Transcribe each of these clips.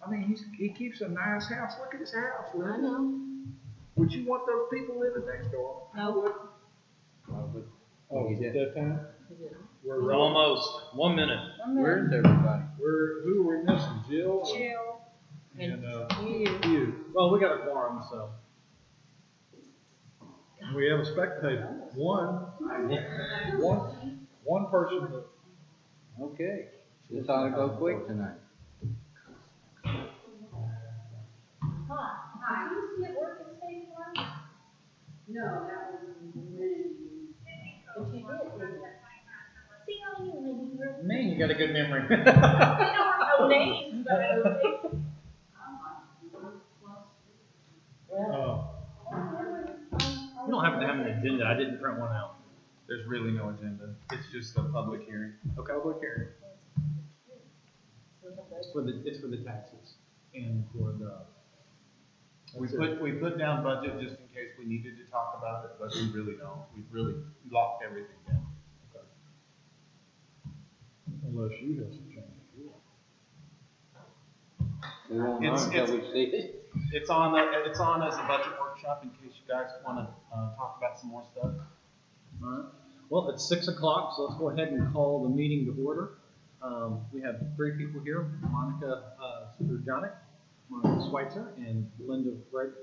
I mean, he keeps a nice house. Look at his house, I Linda. know. Would you want those people living next door? I No. wouldn't. Oh, is it that time? We're almost 1 minute. Where's everybody? Who are we missing? Jill? Jill. And, You. Well, we got a quorum, so. we have a spectator. One person that. Okay. This ought to go quick tonight. Hi. Did you see it work at State Farm? No, that was really. But you did. See how you remember? Man, you got a good memory. I don't know names, but okay. You don't happen to have an agenda. I didn't print one out. There's really no agenda. It's just a public hearing. Okay. Public hearing. It's for the taxes and for the. We put down budget just in case we needed to talk about it, but we really don't. We've really locked everything down. Unless you have some changes. We won't know until we see it. It's on as a budget workshop in case you guys want to talk about some more stuff. All right. Well, it's 6 o'clock, so let's go ahead and call the meeting to order. We have 3 people here: Monica Sturjanic, Monica Schweitzer, and Linda Wright.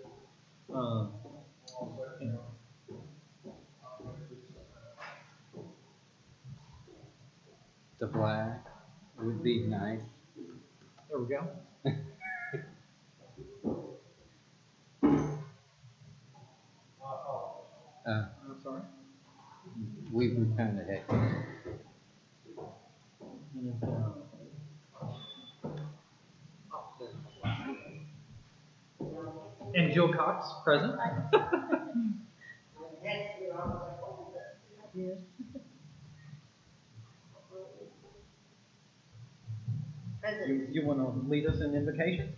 The flag would be nice. There we go. I'm sorry. We kind of had. And Jill Cox, present. You want to lead us in invocation?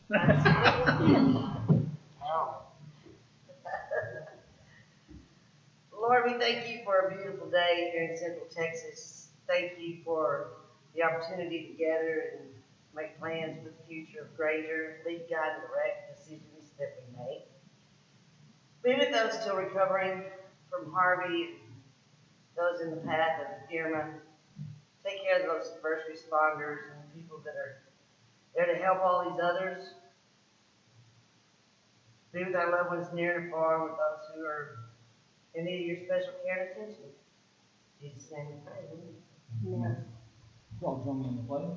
Lord, we thank you for a beautiful day here in Central Texas. Thank you for the opportunity to gather and make plans for the future of Granger, lead, guide, and direct decisions that we make. Be with those still recovering from Harvey, those in the path of Irma. Take care of those first responders and people that are there to help all these others. Be with our loved ones near and far, with those who are in need of your special care and attention. In Jesus' name we pray. Amen. Y'all join me in the pledge.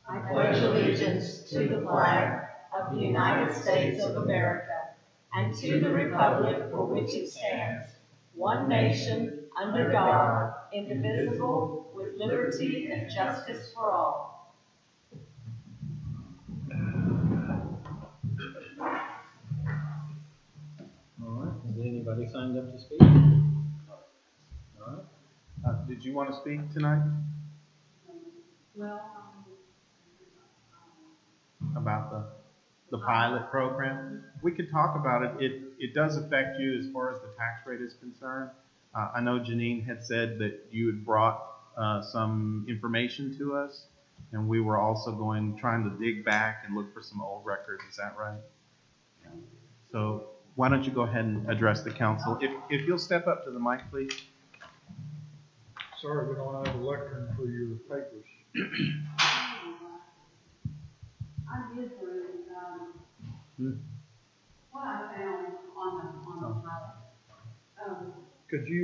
I pledge allegiance to the flag of the United States of America and to the republic for which it stands, one nation, under God, indivisible, with liberty and justice for all. All right. Has anybody signed up to speak? All right. Did you want to speak tonight Well, about the pilot program? We could talk about it. It does affect you as far as the tax rate is concerned. I know Janine had said that you had brought some information to us, and we were also trying to dig back and look for some old records. Is that right? So why don't you go ahead and address the council? If you'll step up to the mic, please. Sorry, we don't have a lectern for your papers. I did read what I found on the pilot. Could you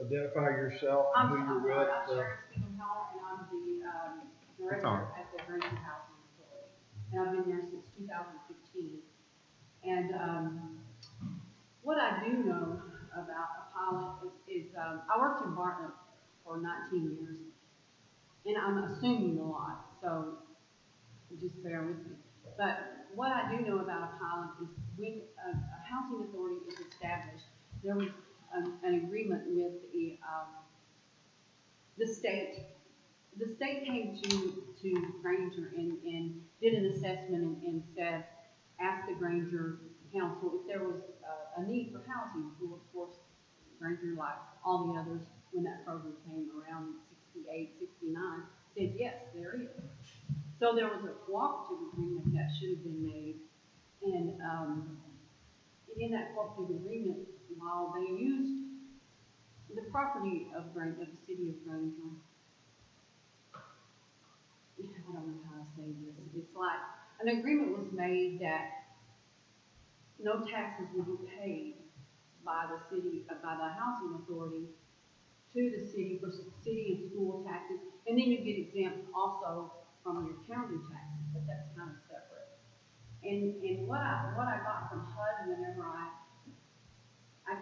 identify yourself and who you're with? I'm Sharon Stephen Hall, and I'm the director at the Granger Housing Authority. And I've been there since 2015. And what I do know about a pilot is I worked in Bartlett for 19 years, and I'm assuming a lot, so just bear with me. But what I do know about a pilot is when a housing authority is established, there was an agreement with the state. The state came to Granger and did an assessment and said, asked the Granger Council if there was a need for housing. Who, of course, Granger, like all the others, when that program came around in 68, 69, said yes, there is. So there was a cooperative agreement that should have been in that cooperative agreement, while they used the property of Granger, of the city of Granger, I don't know how to say this, it's like, an agreement was made that no taxes would be paid by the city, by the housing authority to the city for city and school taxes, and then you get exempt also from your county taxes, but that's kind of separate. And what I got from HUD whenever I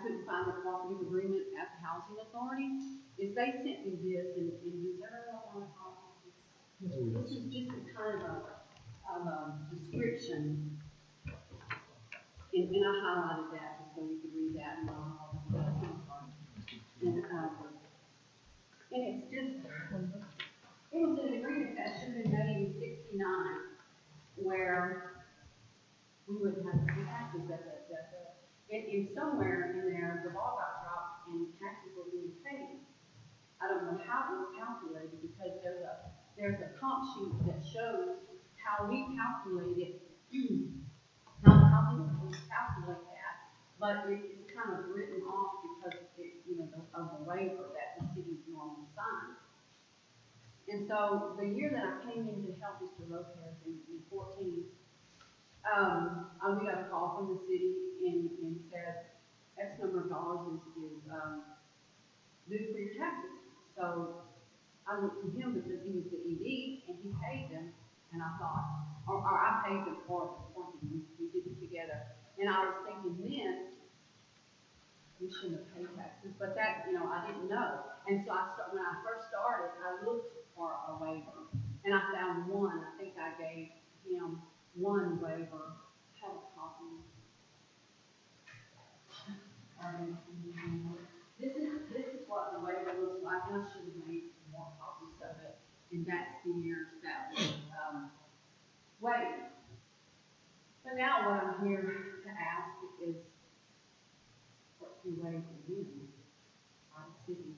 couldn't find the cooperative agreement at the housing authority, is they sent me this, and does everyone want to copy this? This is just a kind of a description, and I highlighted that just so you could read that, and it's just, it was an agreement that should have been made in '69, where we wouldn't have the taxes and somewhere in there, the ball got dropped and taxes were being paid. I don't know how it was calculated, because there's a comp sheet that shows how we calculated, how we calculate that, but it's kind of written off because of the waiver that the cities normally sign. And so the year that I came in to help Mr. Lopez in 14, we got a call from the city and said X number of dollars is due for your taxes. So I looked to him because he was the ED and he paid them, and I thought, or I paid them for him. We did it together, and I was thinking then we shouldn't have paid taxes, but that I didn't know, and so when I first started, I looked for a waiver, and I found one. I think I gave him one waiver. I have a copy. This is what the waiver looks like, and I should have made more copies of it. And that's the years that was waived. But now what I'm here to ask is what to waive again by the city.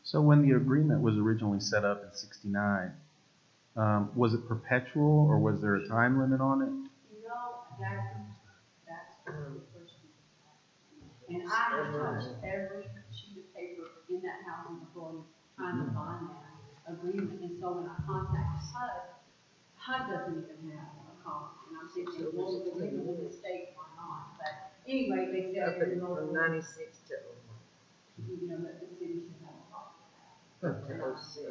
So when the agreement was originally set up in '69, was it perpetual or was there a time limit on it? That's the first one. And I have touched every sheet of paper in that housing authority trying to find that agreement. And so when I contacted HUD doesn't even have a copy. And I'm thinking, well, if they're legal in the state, why not? But anyway, they said From 96 to that the city should have a copy of that. 06.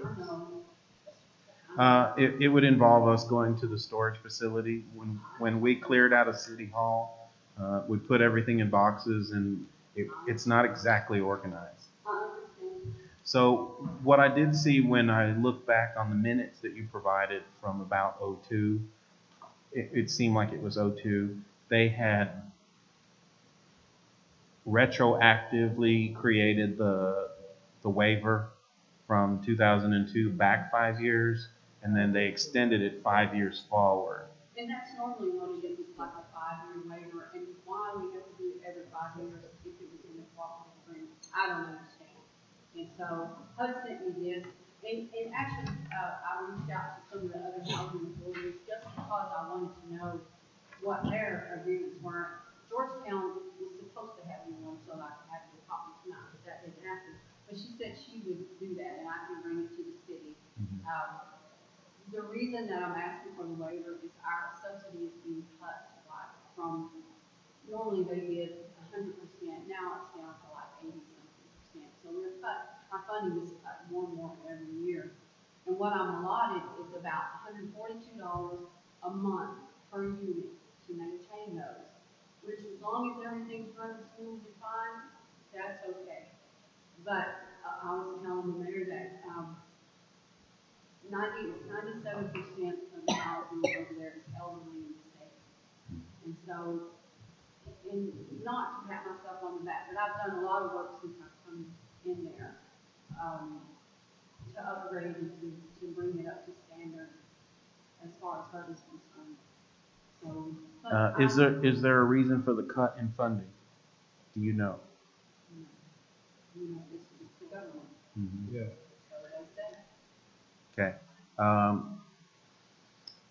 I know. It would involve us going to the storage facility. When we cleared out of City Hall, we put everything in boxes, and it's not exactly organized. So what I did see when I looked back on the minutes that you provided from about '02, it seemed like it was '02, they had retroactively created the waiver from 2002 back 5 years, and then they extended it 5 years forward. And that's normally what it is, it's like a 5-year waiver, and why we have to do it every 5 years if it was in the cooperative agreement, I don't understand. And so HUD sent me this, and actually, I reached out to some of the other housing authorities just because I wanted to know what their agreements were. Georgetown was supposed to have me one so I could have the copy tonight, but that didn't happen. But she said she would do that, and I can bring it to the city. The reason that I'm asking for the waiver is our subsidy is being cut, like from, normally they did 100%, now it's down to like 80-something%. So our funding is cut more and more every year. And what I'm allotted is about $142 a month per unit to maintain those, which as long as everything's running smoothly fine, that's okay. But I was telling the mayor that 97% of the housing over there is elderly in the state. And so, and not to pat myself on the back, but I've done a lot of work since I've come in there to upgrade and to bring it up to standard as far as HUD is concerned. So, Is there a reason for the cut in funding? Do you know? It's the government. Yeah. So they said. Okay.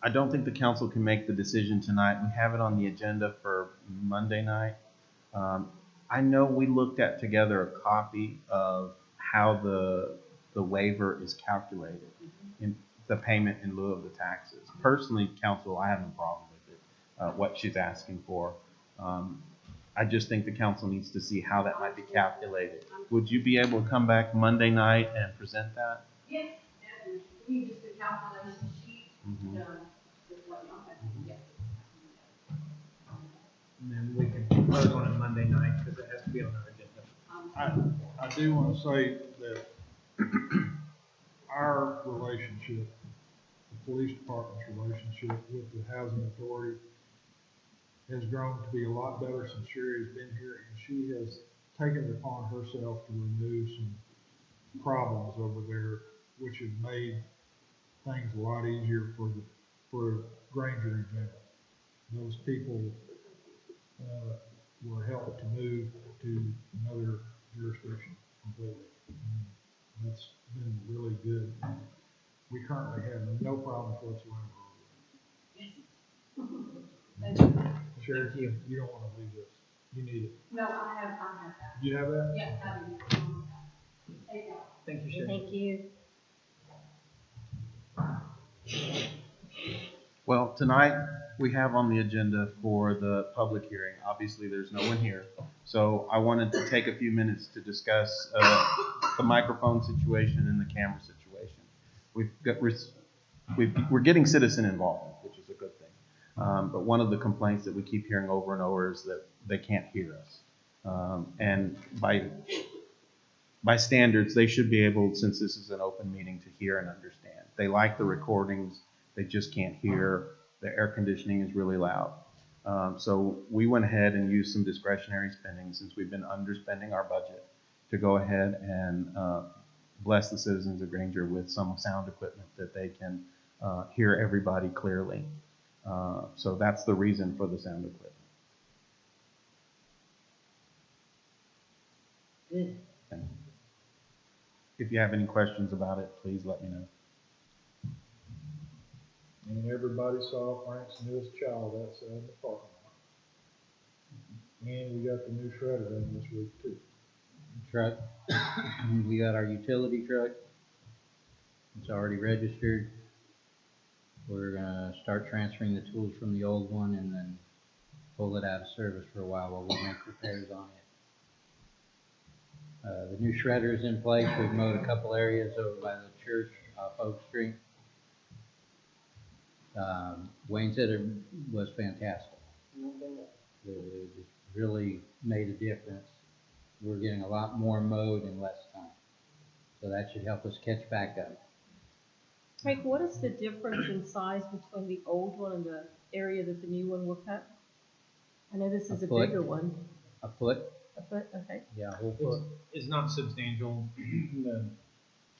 I don't think the council can make the decision tonight. We have it on the agenda for Monday night. I know we looked at together a copy of how the waiver is calculated in the payment in lieu of the taxes. Personally, council, I have no problem with it, what she's asking for. I just think the council needs to see how that might be calculated. Would you be able to come back Monday night and present that? Yes, definitely. We need just a calculation sheet, Mhm. with what y'all have, yes. And then we can vote on it Monday night, because it has to be on our agenda. I do want to say that our relationship, the police department's relationship with the housing authority has grown to be a lot better since Sherry has been here, and she has taken it upon herself to remove some problems over there, which have made things a lot easier for Granger in general. Those people were helped to move to another jurisdiction completely. And that's been really good. We currently have no problems whatsoever. Thank you. Sherry, Thank you. you don't want to leave this. You need it. No, I have that. Do you have that? Yes, I do. Thank you. Thank you, Sherry. Thank you. Well, tonight we have on the agenda for the public hearing. Obviously, there's no one here. So I wanted to take a few minutes to discuss the microphone situation and the camera situation. We're getting citizen involvement, which is a good thing. But one of the complaints that we keep hearing over and over is that they can't hear us. And by standards, they should be able, since this is an open meeting, to hear and understand. They like the recordings. They just can't hear. The air conditioning is really loud. So we went ahead and used some discretionary spending, since we've been underspending our budget, to go ahead and bless the citizens of Granger with some sound equipment that they can hear everybody clearly. So that's the reason for the sound equipment. Good. And if you have any questions about it, please let me know. And everybody saw Frank's newest child outside in the parking lot. And we got the new shredder in this week too. Truck, we got our utility truck. It's already registered. We're gonna start transferring the tools from the old one and then pull it out of service for a while we make repairs on it. The new shredder is in place. We've mowed a couple areas over by the church off Oak Street. Wayne said it was fantastic. It just really made a difference. We're getting a lot more mowed in less time. So that should help us catch back up. Frank, what is the difference in size between the old one and the area that the new one will cut? I know this is a foot. bigger one. A foot? A foot, okay. Yeah, a whole foot. It's not substantial.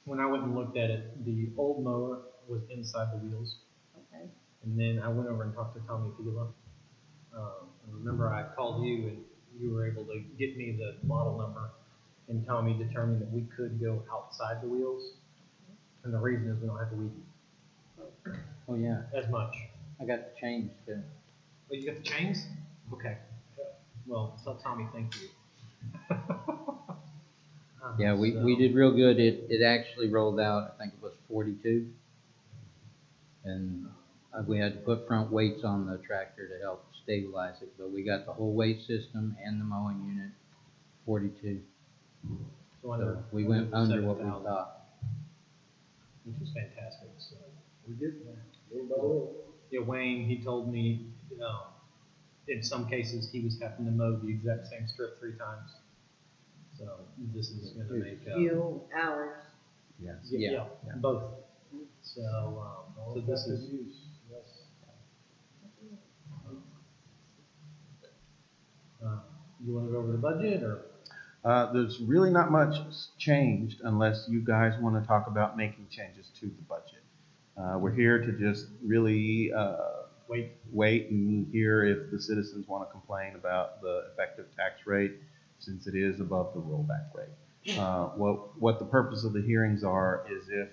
When I went and looked at it, the old mower was inside the wheels. Okay. And then I went over and talked to Tommy Fila. And remember, I called you and you were able to get me the model number. And Tommy determined that we could go outside the wheels. And the reason is we don't have to weed Oh, yeah. as much. I got the change too. Oh, you got the chains? Okay. Well, tell Tommy thank you. Yeah, we did real good. It actually rolled out, I think it was 42. And we had to put front weights on the tractor to help stabilize it. But we got the whole weight system and the mowing unit, 42. So we went under what we 7,000, thought. which was fantastic. So We're getting there, little by little. yeah, Wayne, he told me in some cases he was having to mow the exact same strip 3 times. So this is going to make Fuel, hours. Yes. yeah, both. So so this is you want to go over the budget or? There's really not much changed unless you guys want to talk about making changes to the budget. We're here to just really wait and hear if the citizens want to complain about the effective tax rate, since it is above the rollback rate. What the purpose of the hearings are is if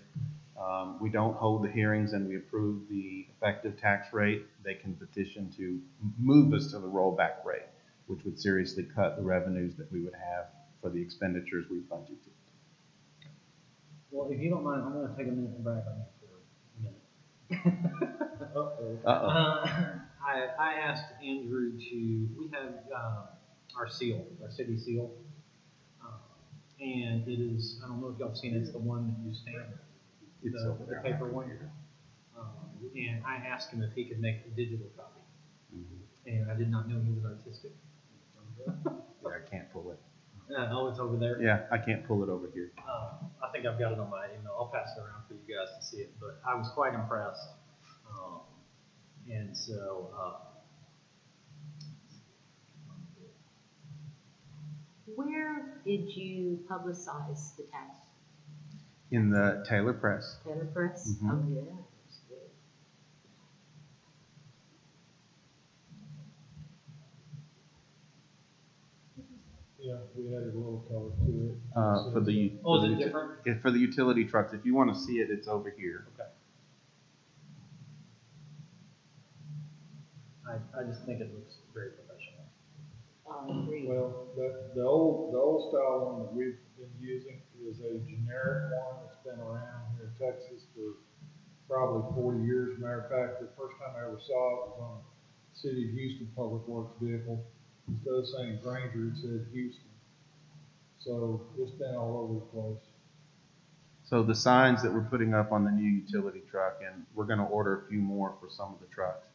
we don't hold the hearings and we approve the effective tax rate, they can petition to move us to the rollback rate, which would seriously cut the revenues that we would have for the expenditures we budgeted. Well, if you don't mind, I'm gonna take a minute and brag on you for a minute. I asked Andrew we have, our seal, our city seal. And it is, I don't know if y'all have seen it, it's the one that you stamp, It's the over there. paper one. And I asked him if he could make a digital copy. And I did not know he was artistic. Yeah, I can't pull it. Oh, it's over there? Yeah, I can't pull it over here. I think I've got it on my email. I'll pass it around for you guys to see it, but I was quite impressed. And so, Where did you publicize the tax? In the Taylor Press. Taylor Press? Mhm. Oh, yeah. That's good. Yeah, we added a little color to it. For the oh, is it different? for the utility trucks. If you want to see it, it's over here. Okay. I just think it looks very professional. Agreed. Well, the old style one that we've been using is a generic one that's been around here in Texas for probably 40 years. Matter of fact, the first time I ever saw it was on a City of Houston Public Works vehicle. Instead of saying Granger, it said Houston. So it's been all over the place. So the signs that we're putting up on the new utility truck, and we're going to order a few more for some of the trucks.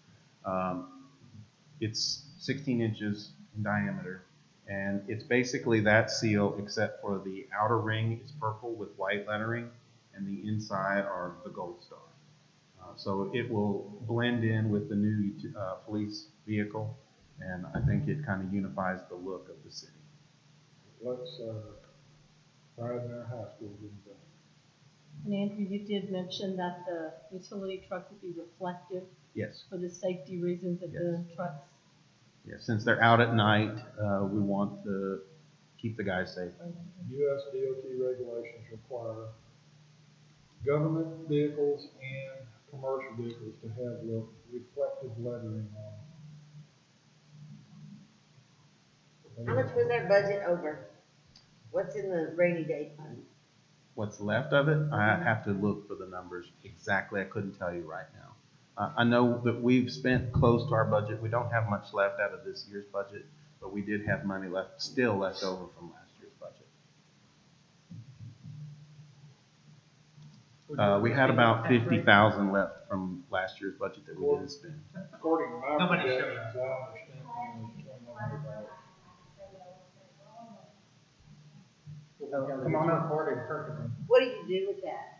It's 16 inches in diameter, and it's basically that seal except for the outer ring is purple with white lettering, and the inside are the gold star. So it will blend in with the new police vehicle, and I think it kind of unifies the look of the city. Let's pride in our high school, didn't they? And Andrew, you did mention that the utility truck would be reflective Yes. for the safety reasons of the trucks. Yeah, since they're out at night, we want to keep the guys safe. U.S. DOT regulations require government vehicles and commercial vehicles to have the reflective lettering on. How much was our budget over? What's in the rainy day fund? What's left of it, I have to look for the numbers exactly. I couldn't tell you right now. I know that we've spent close to our budget. We don't have much left out of this year's budget, but we did have money still left over from last year's budget. We had about 50,000 left from last year's budget that we didn't spend. According to my How many projections, I understand only $2,100. Come on up, perfectly. What do you do with that?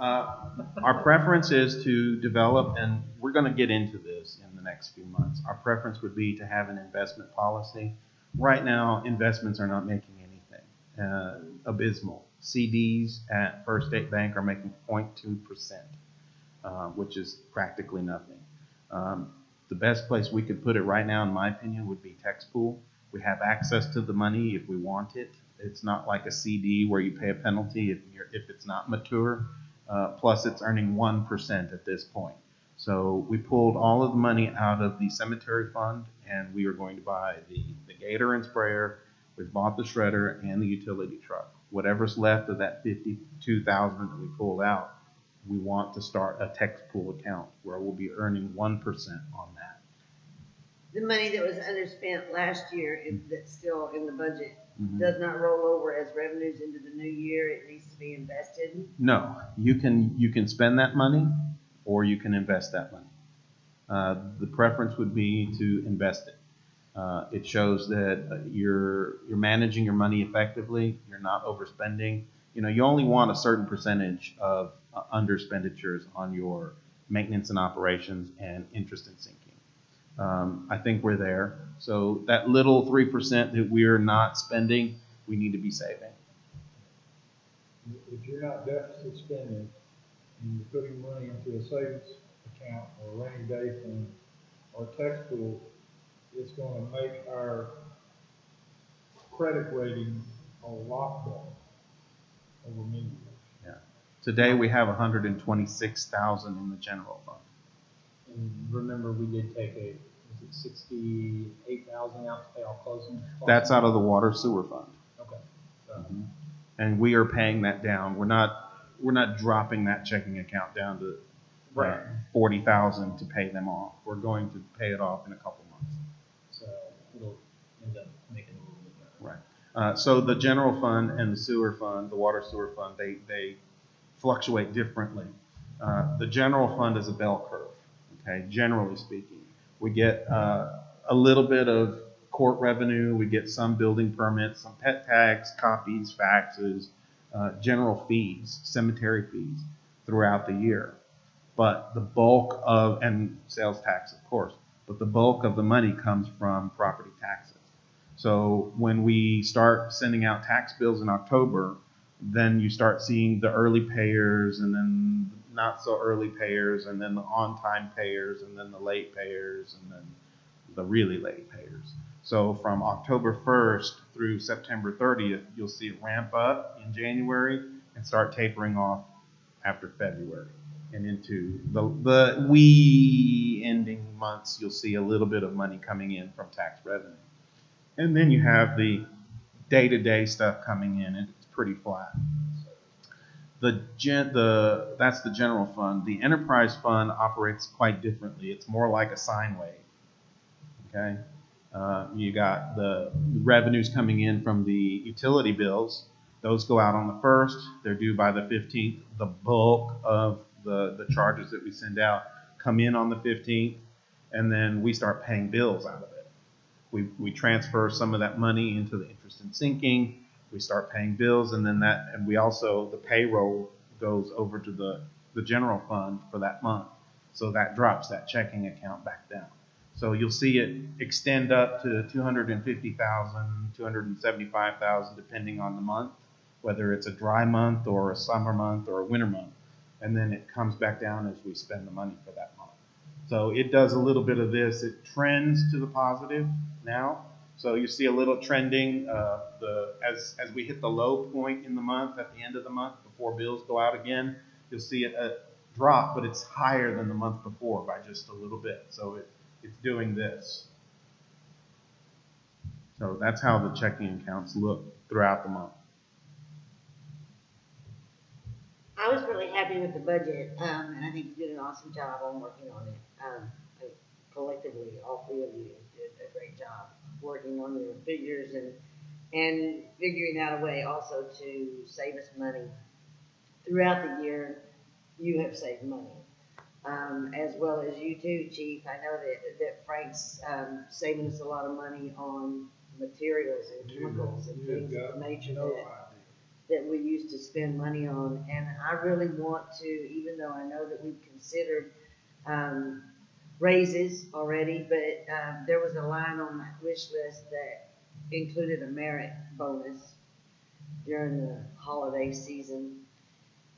Our preference is to develop, and we're going to get into this in the next few months. Our preference would be to have an investment policy. Right now, investments are not making anything. Abysmal. CDs at First State Bank are making 0.2%, which is practically nothing. The best place we could put it right now, in my opinion, would be tax pool. We have access to the money if we want it. It's not like a CD where you pay a penalty if it's not mature. Plus, it's earning 1% at this point. So we pulled all of the money out of the cemetery fund, and we are going to buy the gator and sprayer. We've bought the shredder and the utility truck. Whatever's left of that $52,000 that we pulled out, we want to start a tax pool account where we'll be earning 1% on that. The money that was underspent last year, that's still in the budget, Mhm. does not roll over as revenues into the new year. It needs to be invested. No, you can spend that money, or you can invest that money. The preference would be to invest it. It shows that you're managing your money effectively. You're not overspending. You only want a certain percentage of underspenditures on your maintenance and operations and interest and sinking. I think we're there. So that little 3% that we're not spending, we need to be saving. If you're not deficit spending and you're putting money into a savings account or a rainy day fund or tax pool, it's going to make our credit rating a lot better over many years. Yeah. Today, we have 126,000 in the general fund. And remember, we did take was it 68,000 out to pay off closing costs? That's out of the water sewer fund. Okay. So, And we are paying that down. We're not dropping that checking account down to Right. 40,000 to pay them off. We're going to pay it off in a couple months. so it'll end up making it a little bit better. Right. So the general fund and the sewer fund, the water sewer fund, they fluctuate differently. The general fund is a bell curve. Okay, generally speaking, we get a little bit of court revenue. We get some building permits, some pet tags, copies, faxes, general fees, cemetery fees throughout the year. But the bulk of, and sales tax, of course, but the bulk of the money comes from property taxes. So when we start sending out tax bills in October, then you start seeing the early payers and then not so early payers and then the on-time payers and then the late payers and then the really late payers. So from October 1st through September 30th, you'll see it ramp up in January and start tapering off after February. And into the wee ending months, you'll see a little bit of money coming in from tax revenue. And then you have the day-to-day stuff coming in, and it's pretty flat. That's the general fund. The enterprise fund operates quite differently. It's more like a sine wave. Okay, you got the revenues coming in from the utility bills. Those go out on the 1st. They're due by the 15th. The bulk of the charges that we send out come in on the 15th, and then we start paying bills out of it. We transfer some of that money into the interest and sinking. We start paying bills, and then we also, the payroll goes over to the general fund for that month. So that drops that checking account back down. So you'll see it extend up to 250,000, 275,000, depending on the month, whether it's a dry month or a summer month or a winter month. And then it comes back down as we spend the money for that month. So it does a little bit of this. It trends to the positive now. So you see a little trending as we hit the low point in the month, at the end of the month, before bills go out again, you'll see it drop, but it's higher than the month before by just a little bit. So it's doing this. So that's how the checking accounts look throughout the month. I was really happy with the budget, and I think you did an awesome job on working on it. Collectively, all three of you did a great job working on your figures and figuring out a way also to save us money. Throughout the year, you have saved money, as well as you too, Chief. I know that Frank's saving us a lot of money on materials and chemicals and things of the nature that we used to spend money on. And I really want to, even though I know that we've considered raises already, but there was a line on my wish list that included a merit bonus during the holiday season.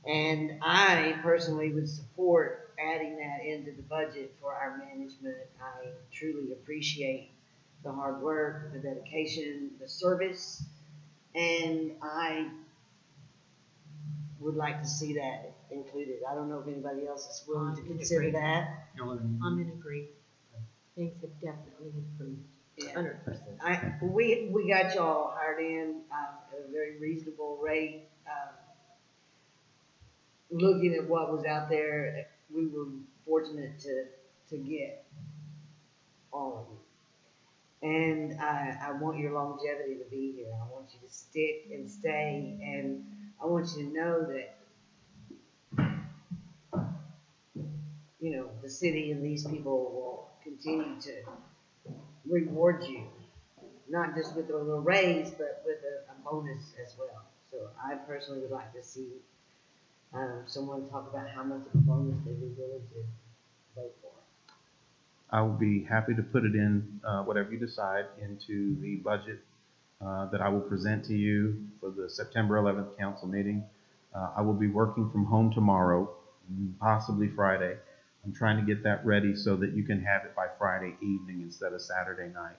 And I personally would support adding that into the budget for our management. I truly appreciate the hard work, the dedication, the service, and I would like to see that included. I don't know if anybody else is willing to consider that. I'm in agree. Things have definitely improved, 100%. We got y'all hired in at a very reasonable rate. Looking at what was out there, we were fortunate to get all of you. And I want your longevity to be here. I want you to stick and stay, and I want you to know that, you know, the city and these people will continue to reward you, not just with a little raise, but with a bonus as well. So I personally would like to see someone talk about how much of a bonus they'd be willing to vote for. I will be happy to put it in, whatever you decide, into the budget that I will present to you for the September 11th council meeting. I will be working from home tomorrow, possibly Friday. I'm trying to get that ready so that you can have it by Friday evening instead of Saturday night.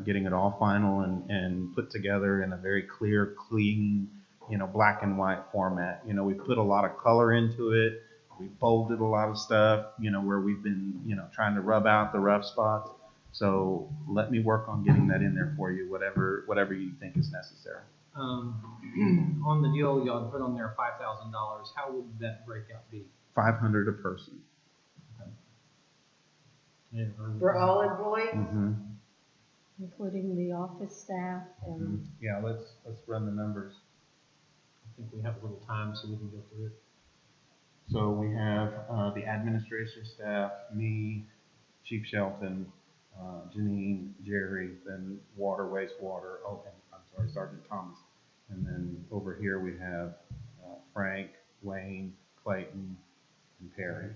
Getting it all final and put together in a very clear, clean black and white format. We put a lot of color into it. We bolded a lot of stuff, where we've been, trying to rub out the rough spots. So let me work on getting that in there for you, whatever you think is necessary. On the deal y'all put on there, $5,000, how would that breakout be? $500 a person. For all employees? Mm-hmm. Including the office staff and. Yeah, let's run the numbers. I think we have a little time so we can go through it. So we have the administration staff, me, Chief Shelton, Janine, Jerry, then water, wastewater. Oh, and I'm sorry, Sergeant Thomas. And then over here we have Frank, Wayne, Clayton, and Perry.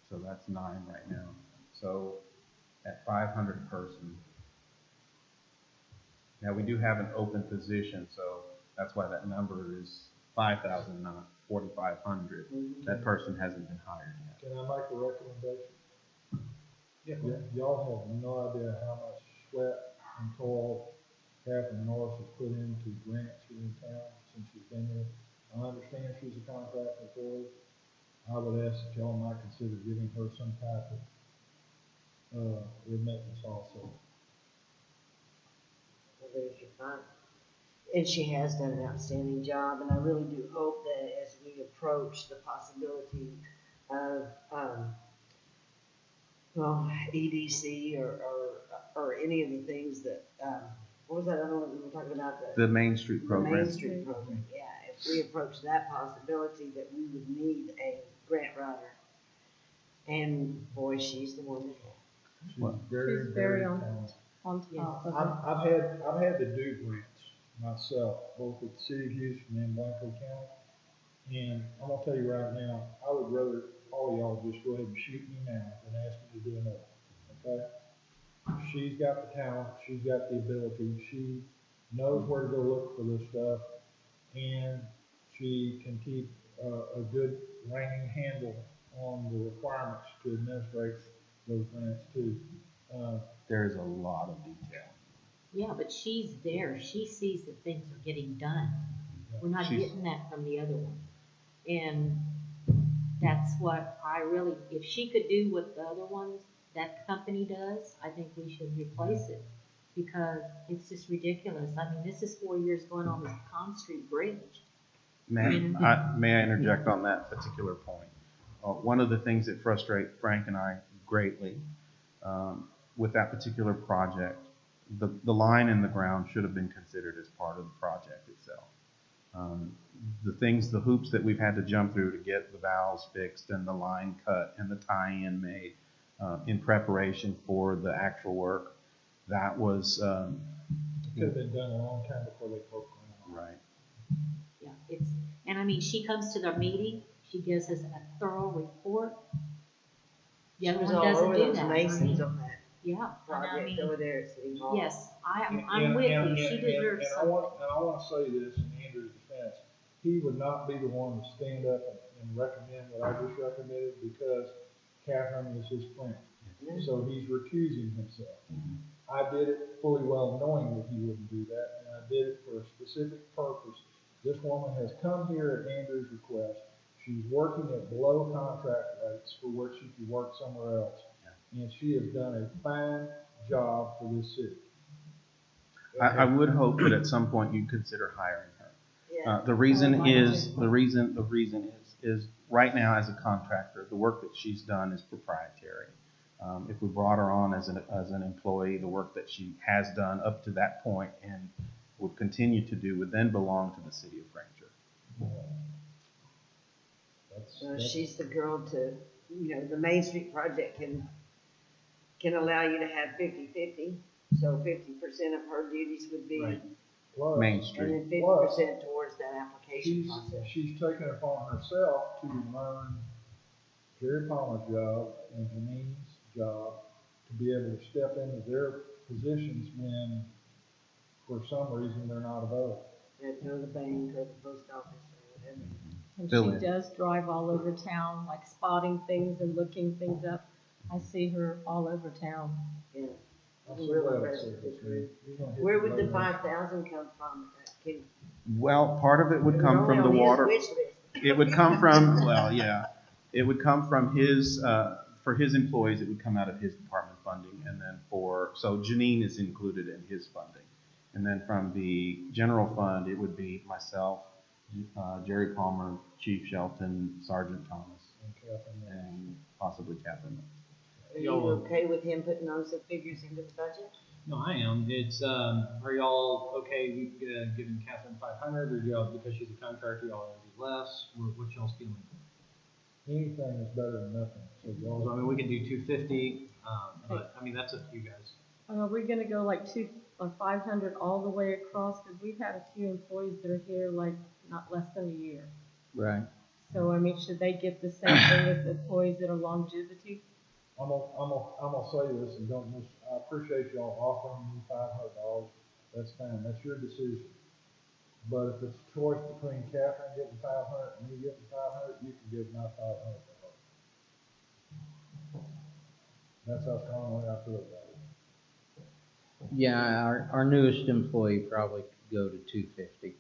So that's 9 right now. So at 500 person. Now we do have an open position, so that's why that number is 5,000, not 4,500. That person hasn't been hired yet. Can I make a recommendation? Yeah. Y'all have no idea how much sweat and toil Catherine Norris has put into grants here in town since she's been here. I understand she's a contract employee. I would ask that y'all might consider giving her some type of remittance also. Well, there's your fund. And she has done an outstanding job, and I really do hope that as we approach the possibility of, EDC or any of the things that, what was that other one we were talking about? The Main Street The program. Main Street program, yeah. If we approach that possibility that we would need a grant writer, and boy, she's the one to have. She's very talented. On top of it. I've had to do grants myself, both at the city of Houston and Blanco County. And I'm gonna tell you right now, I would rather all y'all just go ahead and shoot me now than ask me to do another, okay? She's got the talent, she's got the ability, she knows where to go look for this stuff, and she can keep a good reigning handle on the requirements to administrate those grants too. There's a lot of detail. Yeah, but she's there. She sees that things are getting done. We're not She's- getting that from the other one. And that's what I really, if she could do what the other ones, that company does, I think we should replace it. Because it's just ridiculous. I mean, this is 4 years going on this Pond Street Bridge. May I interject on that particular point? One of the things that frustrate Frank and I greatly with that particular project, the line in the ground should have been considered as part of the project itself. The hoops that we've had to jump through to get the valves fixed and the line cut and the tie-in made in preparation for the actual work, that was Could have been done a long time before they broke ground. right. Yeah, and I mean, she comes to the meeting, she gives us a thorough report. The She other was one all doesn't over do those that. masons on that Yeah, and I project mean, over there at City Hall. yes, I'm And- with and- you. She and- deserves and I something. want to say this in Andrew's defense. He would not be the one to stand up and recommend what I just recommended because Catherine is his friend. So he's recusing himself. I did it fully well knowing that he wouldn't do that, and I did it for a specific purpose. This woman has come here at Andrew's request. She's working at below contract rates for where she could work somewhere else. And she has done a fine job for this city. I would hope that at some point you'd consider hiring her. Yeah. The reason is right now as a contractor, the work that she's done is proprietary. If we brought her on as an employee, the work that she has done up to that point and would continue to do would then belong to the city of Granger. She's the girl to, the Main Street project can allow you to have 50-50. So 50% of her duties would be, Right. Plus, Main and Street. then 50% towards that application process. she's taken it upon herself to learn Jerry Palmer's job and Janine's job to be able to step into their positions when, for some reason, they're not available. At the bank or the post office or whatever. And Fill she in. does drive all over town, like spotting things and looking things up. I see her all over town. Yeah. I'm Real so glad I impressive, said this, good man. You're gonna hit Where would the right on. 5,000 come from? Well, part of it would come from the Only on his water. wish list. It would come from, well, yeah, it would come from his, for his employees, it would come out of his department funding, and then so Janine is included in his funding. And then from the general fund, it would be myself, Jerry Palmer, Chief Shelton, Sergeant Thomas, and possibly Catherine. Are you okay with him putting those figures into the budget? No, I am. It's, are y'all okay giving Catherine 500, or y'all, because she's a contractor, y'all want to do less? What's y'all's feeling? Anything is better than nothing, so y'all. I mean, we can do 250, but, I mean, that's up to you guys. Are we gonna go like 500 all the way across? Because we've had a few employees that are here like not less than a year. Right. So, I mean, should they get the same thing as the employees that are longevity? I'm gonna say this and I appreciate y'all offering me $500. That's fine. That's your decision. But if it's a choice between Catherine getting 500 and me getting 500, you can give my $500. That's how strongly I feel about it. Yeah, our newest employee probably could go to 250.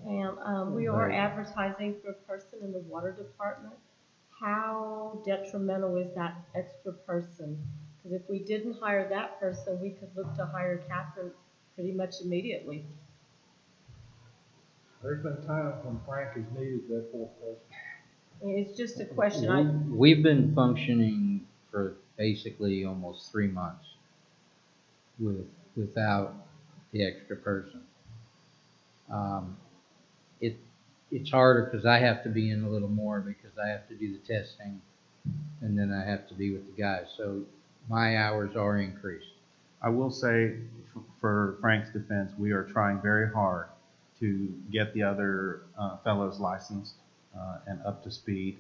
And we are advertising for a person in the water department. How detrimental is that extra person? Because if we didn't hire that person, we could look to hire Catherine pretty much immediately. There's been times when Frank has needed that fourth person. I mean, it's just a question. We've been functioning for basically almost 3 months without the extra person. It's harder because I have to be in a little more because I have to do the testing and then I have to be with the guys. So my hours are increased. I will say, for Frank's defense, we are trying very hard to get the other fellows licensed and up to speed.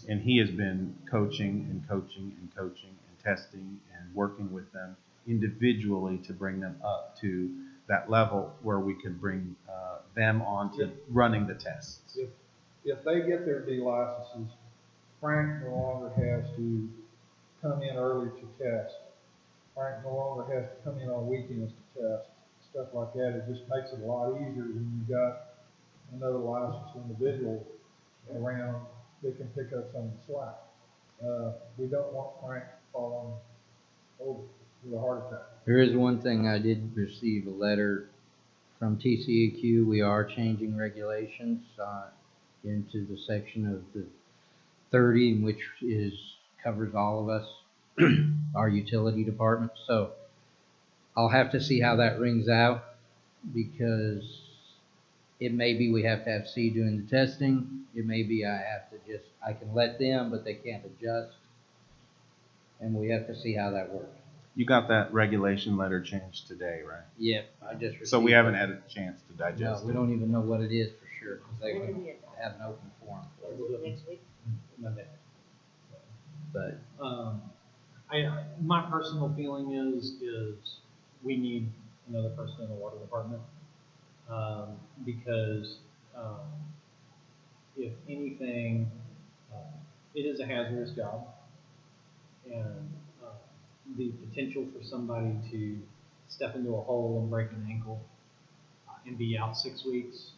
And he has been coaching and testing and working with them individually to bring them up to that level where we could bring them on to running the tests. If they get their D licenses, Frank no longer has to come in early to test. Frank no longer has to come in on weekends to test, stuff like that. It just makes it a lot easier when you've got another licensed individual around that can pick up some of the slack. We don't want Frank falling over with a heart attack. There is one thing. I did receive a letter from TCEQ. We are changing regulations into the section of the 30, which covers all of us, our utility department. So I'll have to see how that rings out, because it may be we have to have C doing the testing. It may be I can let them, but they can't adjust. And we have to see how that works. You got that regulation letter changed today, right? Yep, I just received. So we haven't had a chance to digest No, we it. don't even know what it is for sure, because they have an open forum. Next week? Monday. But My personal feeling is we need another person in the water department, because if anything, it is a hazardous job, and the potential for somebody to step into a hole and break an ankle and be out 6 weeks.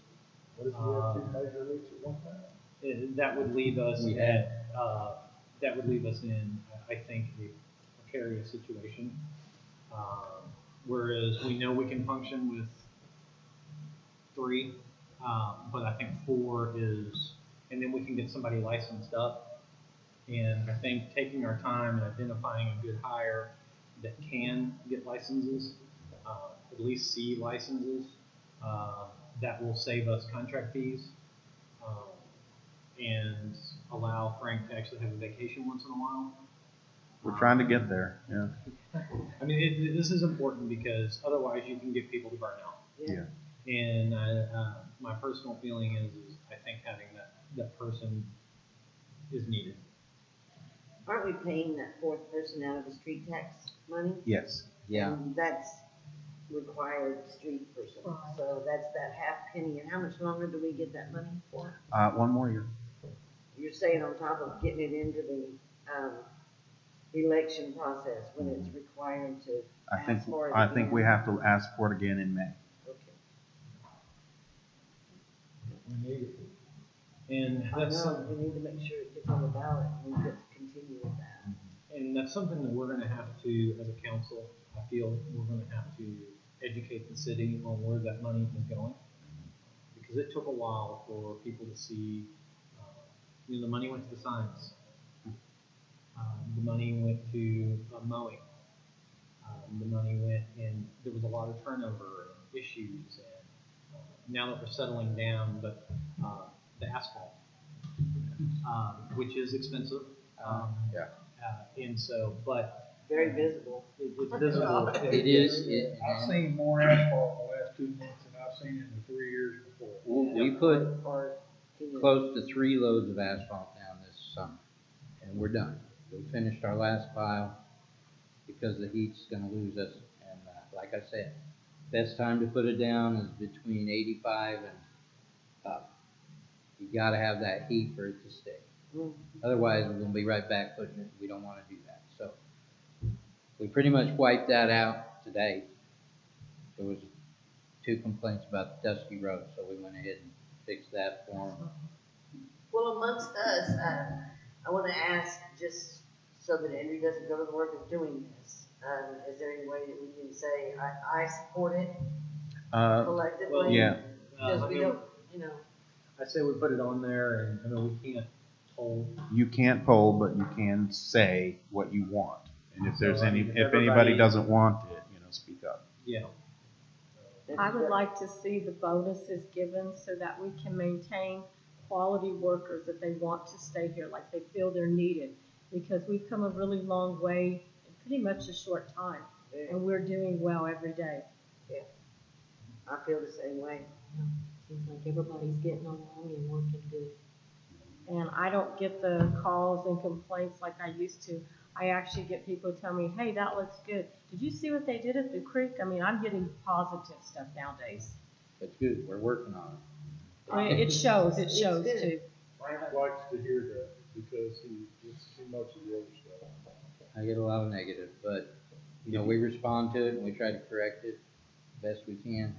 What if you have 2 major leaks at one time? That would leave us in, I think, a precarious situation. Whereas we know we can function with 3, but I think 4 is, and then we can get somebody licensed up. And I think taking our time and identifying a good hire that can get licenses, at least C licenses, that will save us contract fees, and allow Frank to actually have a vacation once in a while. We're trying to get there, yeah. I mean, this is important because otherwise you can get people to burn out. Yeah. And my personal feeling is I think having that person is needed. Aren't we paying that 4th person out of the street tax money? Yes. yeah, And that's required street person. Right. So that's that half penny. And how much longer do we get that money for? 1 more year. You're saying on top of getting it into the election process when it's required to ask for it I think again? we have to ask for it again in May. Okay. We need it. And I that's, know, we need to make sure it gets on the ballot and we get to continue with that. and that's something that we're gonna have to, as a council, I feel we're gonna have to educate the city on where that money is going. Because it took a while for people to see, the money went to the signs. The money went to mowing. The money went, and there was a lot of turnover and issues, and now that we're settling down, but the asphalt, which is expensive. Yeah. And so, but Very visible. it's visible. It is, I've seen more asphalt in the last 2 months than I've seen in the 3 years before. we put Or, can you- close to 3 loads of asphalt down this summer, and we're done. We finished our last pile because the heat's gonna lose us, and like I said, best time to put it down is between 85 and up. You gotta have that heat for it to stay. Otherwise, we're gonna be right back putting it, we don't wanna do that, so. We pretty much wiped that out today. There was 2 complaints about the Dusky Road, so we went ahead and fixed that for them. Well, amongst us, I want to ask, just so that Andrew doesn't go to the work of doing this, is there any way that we can say, I support it collectively? well, Yeah. Because I we mean, don't, I say we put it on there, and I know we can't hold. You can't poll, but you can say what you want. And if there's So, I any, mean, if anybody everybody- doesn't want it, speak up. Yeah. I would like to see the bonuses given so that we can maintain quality workers that they want to stay here, like they feel they're needed. Because we've come a really long way in pretty much a short time, and we're doing well every day. I feel the same way. Seems like everybody's getting along and working good. And I don't get the calls and complaints like I used to. I actually get people tell me, hey, that looks good. Did you see what they did at the creek? I mean, I'm getting positive stuff nowadays. That's good, we're working on it. I mean, it shows It's too. good. Frank likes to hear that because he gets too much of the other stuff. I get a lot of negative, but, we respond to it and we try to correct it best we can.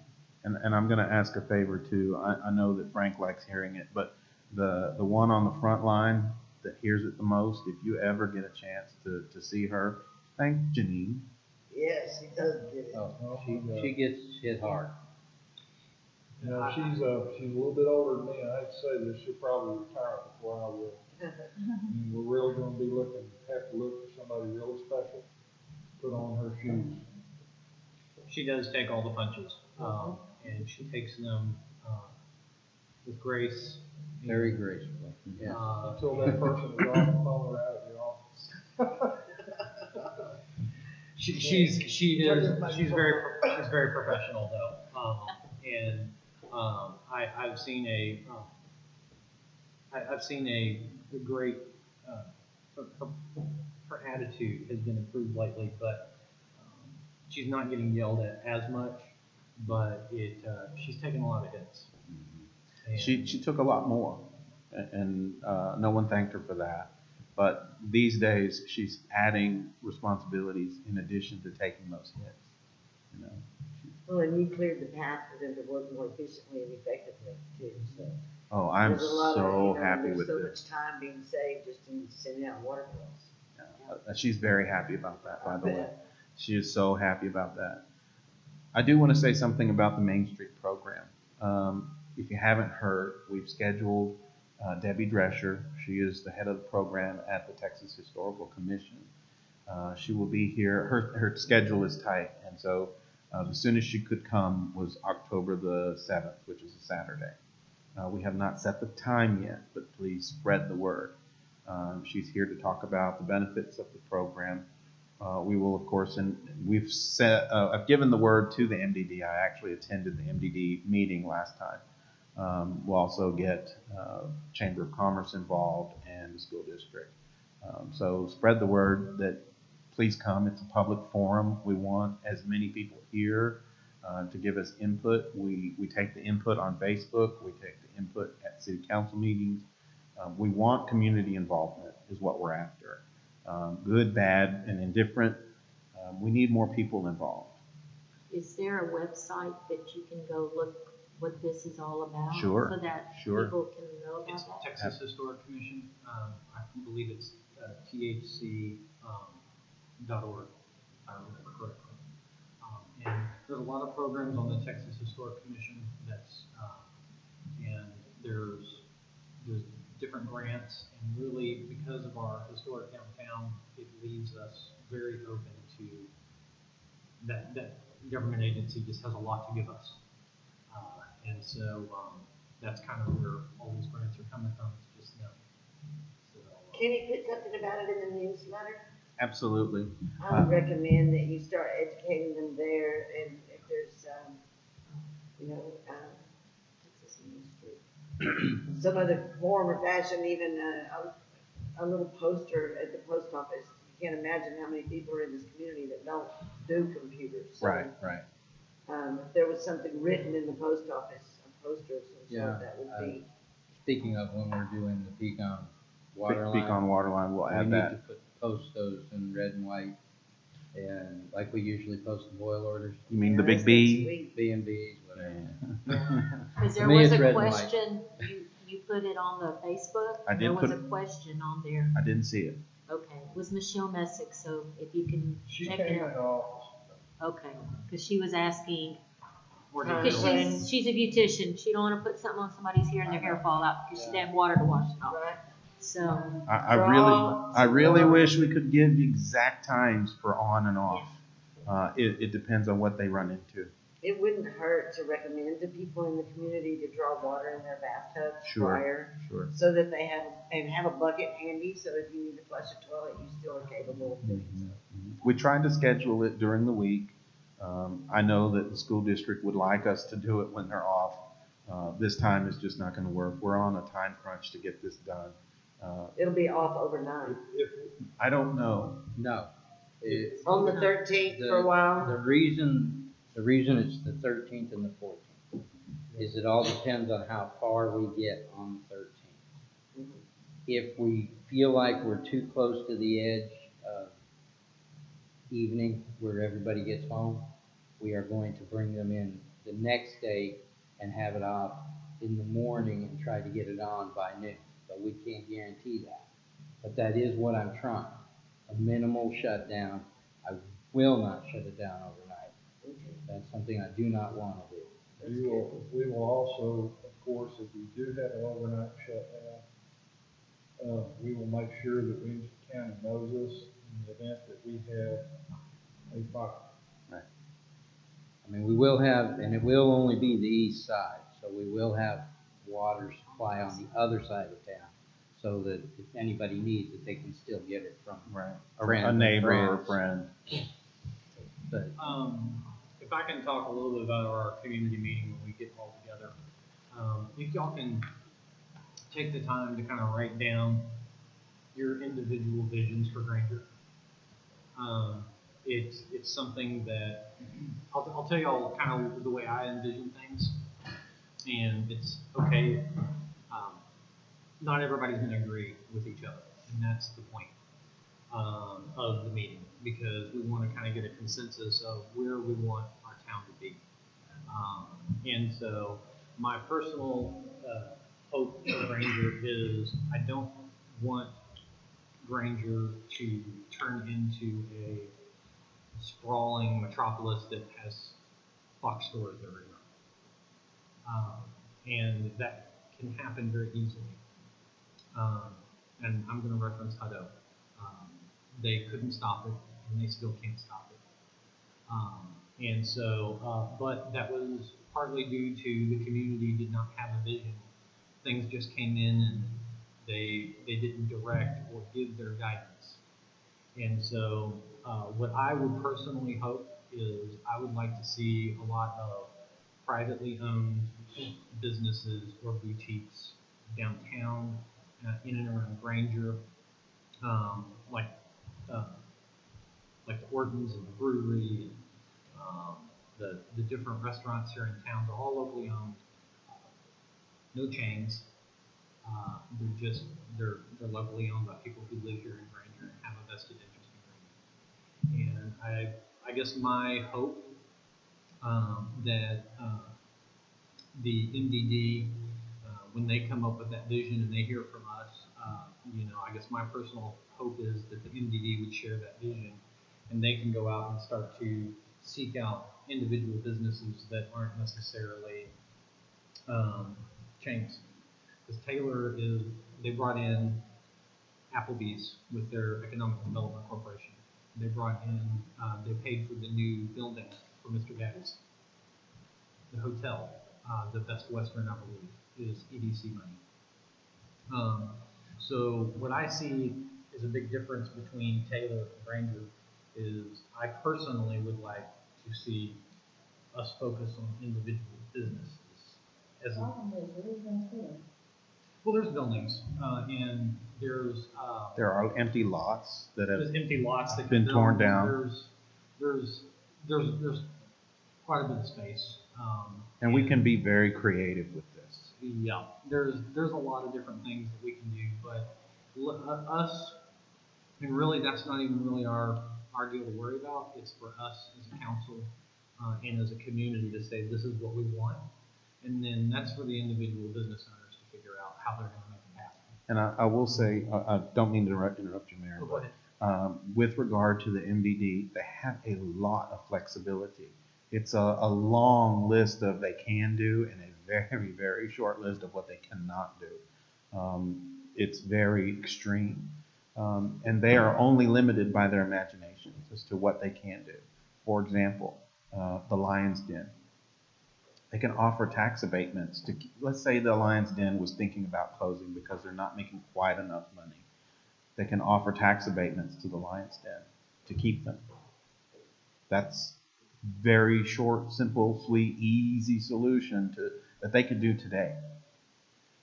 And I'm gonna ask a favor too. I know that Frank likes hearing it, but the one on the front line that hears it the most, if you ever get a chance to see her, thank Janine. Yes, he does get it. Oh, she gets hit hard. You know, she's a little bit older than me, and I hate to say this, she'll probably retire before I will. I mean, we're really gonna be have to look for somebody really special, put on her shoes. She does take all the punches, and she takes them with grace. Very graceful, yeah. Until that person is off the phone or out of your office. She's very professional though, and I've seen a great her attitude has been improved lately, but she's not getting yelled at as much, but she's taken a lot of hits. And She took a lot more, and no one thanked her for that. But these days, she's adding responsibilities in addition to taking those hits. Well, and you cleared the path for them to work more efficiently and effectively too, so. Oh, I'm There's a lot of, so happy there's with so this. much time being saved just in sending out water bills. She's very happy about that, by the way. bet. She is so happy about that. I do want to say something about the Main Street program. If you haven't heard, we've scheduled Debbie Drescher. She is the head of the program at the Texas Historical Commission. She will be here. Her schedule is tight, and so the soonest she could come was October the 7th, which is a Saturday. We have not set the time yet, but please spread the word. She's here to talk about the benefits of the program. We will, of course, and we've I've given the word to the MDD. I actually attended the MDD meeting last time. We'll also get Chamber of Commerce involved and the school district. So spread the word that please come. It's a public forum. We want as many people here to give us input. We take the input on Facebook. We take the input at city council meetings. We want community involvement is what we're after. Good, bad, and indifferent. We need more people involved. Is there a website that you can go look what this is all about? Sure, So that sure. people can know It's about that? Texas Historic Commission. I believe it's THC .org, if I remember correctly. And there's a lot of programs on the Texas Historic Commission and there's different grants, and really because of our historic downtown, it leaves us very open to that government agency just has a lot to give us. And so that's kind of where all these grants are coming from, it's just them. So, Can you put something about it in the newsletter? Absolutely. I would recommend that you start educating them there, and if there's, Texas Main Street, some other form or fashion, even a little poster at the post office. You can't imagine how many people are in this community that don't do computers. So, Right. if there was something written in the post office, a poster of some Yeah, sort, that would be. Speaking of when we're doing the Pecan water line. Pecan water line, we'll We add need to that. post those in red and white, and like we usually post the boil orders, You mean the Yeah, big that's B? sweet. B and Bs, whatever. Because there To me, was it's a red and white. question, you put it on the Facebook? I did There was put- a question on there. I didn't see it. Okay, it was Michelle Messick, so if you can She check came it in out. office. Okay, because she was asking, where do you because go? she's a beautician, she don't want to put something on somebody's hair and their hair fall out because she didn't have water to wash it off. Right. So, I really wish we could give exact times for on and off. It depends on what they run into. It wouldn't hurt to recommend to people in the community to draw water in their bathtubs Sure. prior, Sure. so that they have a bucket handy, so if you need to flush a toilet, you still are capable of doing so. We tried to schedule it during the week. I know that the school district would like us to do it when they're off. This time is just not gonna work. We're on a time crunch to get this done. It'll be off overnight. I don't know. No. It- On the 13th for a while. The reason it's the 13th and the 14th is it all depends on how far we get on the 13th. If we feel like we're too close to the edge of evening where everybody gets home, we are going to bring them in the next day and have it off in the morning and try to get it on by noon. But we can't guarantee that. But that is what I'm trying. A minimal shutdown. I will not shut it down overnight. That's something I do not want to do. We will also, of course, if we do have an overnight shutdown, we will make sure that Williamson County knows us in the event that we have a fire. I mean, we will have, and it will only be the east side, so we will have water supply on the other side of town, so that if anybody needs it, they can still get it from Right. friends A and neighbor or a friends. friend. But If I can talk a little bit about our community meeting when we get all together, if y'all can take the time to kind of write down your individual visions for Granger. It's something that I'll tell y'all kind of the way I envision things, and it's okay. Not everybody's going to agree with each other, and that's the point of the meeting, because we want to kind of get a consensus of where we want our town to be. And so my personal hope for Granger is I don't want Granger to turn into a sprawling metropolis that has box stores everywhere. And that can happen very easily. And I'm going to reference Hutto. They couldn't stop it, and they still can't stop it. And so, but that was partly due to the community did not have a vision. Things just came in and they didn't direct or give their guidance. And so, what I would personally hope is I would like to see a lot of privately owned businesses or boutiques downtown, in and around Granger, like the Orton's and the brewery, and the different restaurants here in town. They're all locally owned, no chains. They're locally owned by people who live here in Granger and have a vested interest in Granger. And I guess my hope that the MDD, when they come up with that vision and they hear from us, I guess my personal hope is that the MDD would share that vision and they can go out and start to seek out individual businesses that aren't necessarily chains. Because they brought in Applebee's with their Economic Development Corporation. They brought in, they paid for the new building for Mr. Gaddy's. The hotel, the Best Western, I believe, is EDC money. So what I see is a big difference between Taylor and Granger is I personally would like to see us focus on individual businesses. Well, there's buildings, and there's There are empty lots that have there's empty lots that been can torn build. down. There's quite a bit of space. And we can be very creative with this. Yeah, there's a lot of different things that we can do, but us, and really that's not even really our deal to worry about. It's for us as a council and as a community to say this is what we want, and then that's for the individual business owners to figure out how they're going to make it happen. And I will say, I don't mean to interrupt you, Mayor, Go ahead. but with regard to the MDD, they have a lot of flexibility. It's a long list of they can do and a very, very short list of what they cannot do. It's very extreme. And they are only limited by their imaginations as to what they can do. For example, the Lion's Den. They can offer tax abatements to, let's say the Lion's Den was thinking about closing because they're not making quite enough money. They can offer tax abatements to the Lion's Den to keep them. That's very short, simple, sweet, easy solution that they could do today.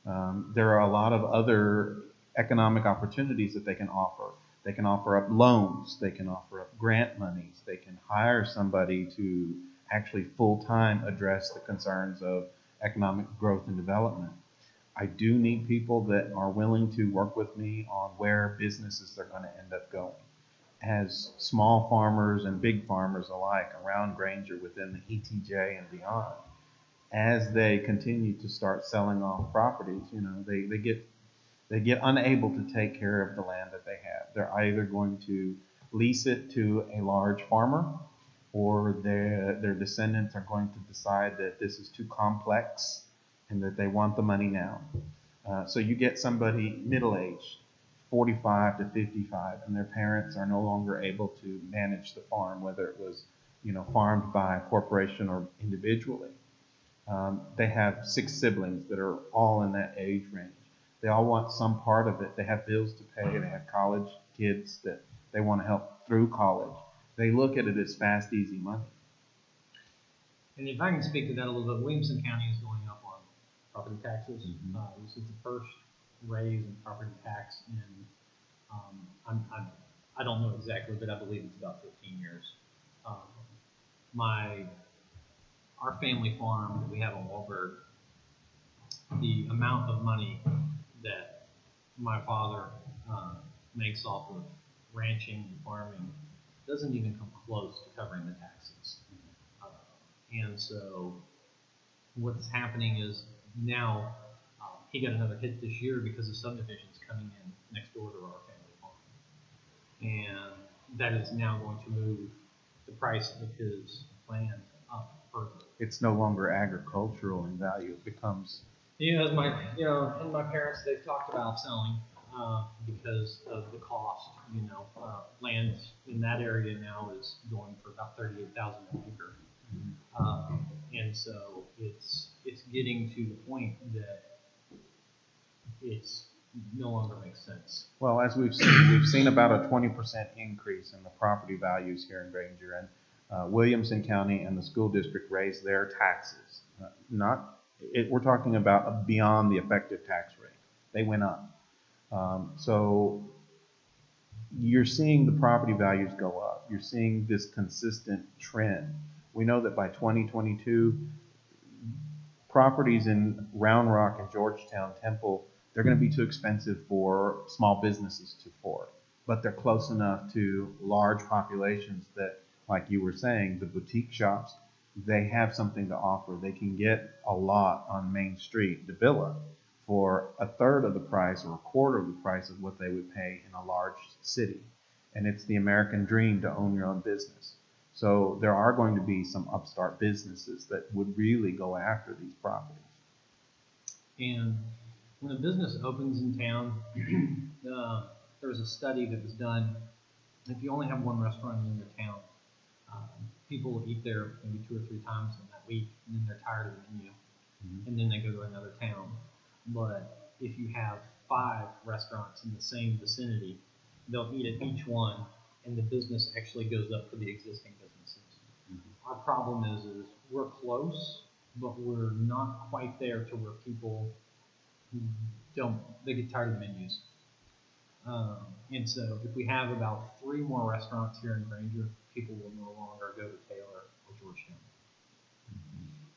There are a lot of other economic opportunities that they can offer. They can offer up loans. They can offer up grant monies. They can hire somebody to actually full-time address the concerns of economic growth and development. I do need people that are willing to work with me on where businesses are going to end up going. As small farmers and big farmers alike around Granger within the ETJ and beyond, as they continue to start selling off properties, they get unable to take care of the land that they have. They're either going to lease it to a large farmer, or their descendants are going to decide that this is too complex and that they want the money now. So you get somebody middle-aged, 45 to 55, and their parents are no longer able to manage the farm, whether it was, farmed by a corporation or individually. They have 6 siblings that are all in that age range. They all want some part of it. They have bills to pay. They have college kids that they want to help through college. They look at it as fast, easy money. And if I can speak to that a little bit, Williamson County is going up on property taxes. This is the first raise in property tax in, I don't know exactly, but I believe it's about 15 years. Our family farm that we have on Wahlberg, the amount of money that my father makes off of ranching and farming doesn't even come close to covering the taxes. And so what's happening is now he got another hit this year because of subdivisions coming in next door to our family farm. And that is now going to move the price of his land up further. It's no longer agricultural in value. It becomes... and my parents, they've talked about selling because of the cost. Land in that area now is going for about $38,000 an acre. And so it's getting to the point that it's no longer makes sense. Well, as we've seen about a 20% increase in the property values here in Granger, and Williamson County and the school district raised their taxes. We're talking about beyond the effective tax rate. They went up. So you're seeing the property values go up. You're seeing this consistent trend. We know that by 2022, properties in Round Rock and Georgetown, Temple, they're going to be too expensive for small businesses to afford. But they're close enough to large populations that, like you were saying, the boutique shops, they have something to offer. They can get a lot on Main Street, Davila, for a third of the price or a quarter of the price of what they would pay in a large city. And it's the American dream to own your own business. So there are going to be some upstart businesses that would really go after these properties. And when a business opens in town, there was a study that was done. If you only have one restaurant in your town, people will eat there maybe 2 or 3 times in that week, and then they're tired of the menu, and then they go to another town. But if you have 5 restaurants in the same vicinity, they'll eat at each one, and the business actually goes up for the existing businesses. Our problem is we're close, but we're not quite there to where people they get tired of the menus. And so if we have about 3 more restaurants here in Granger, people will no longer go to Taylor or Georgetown.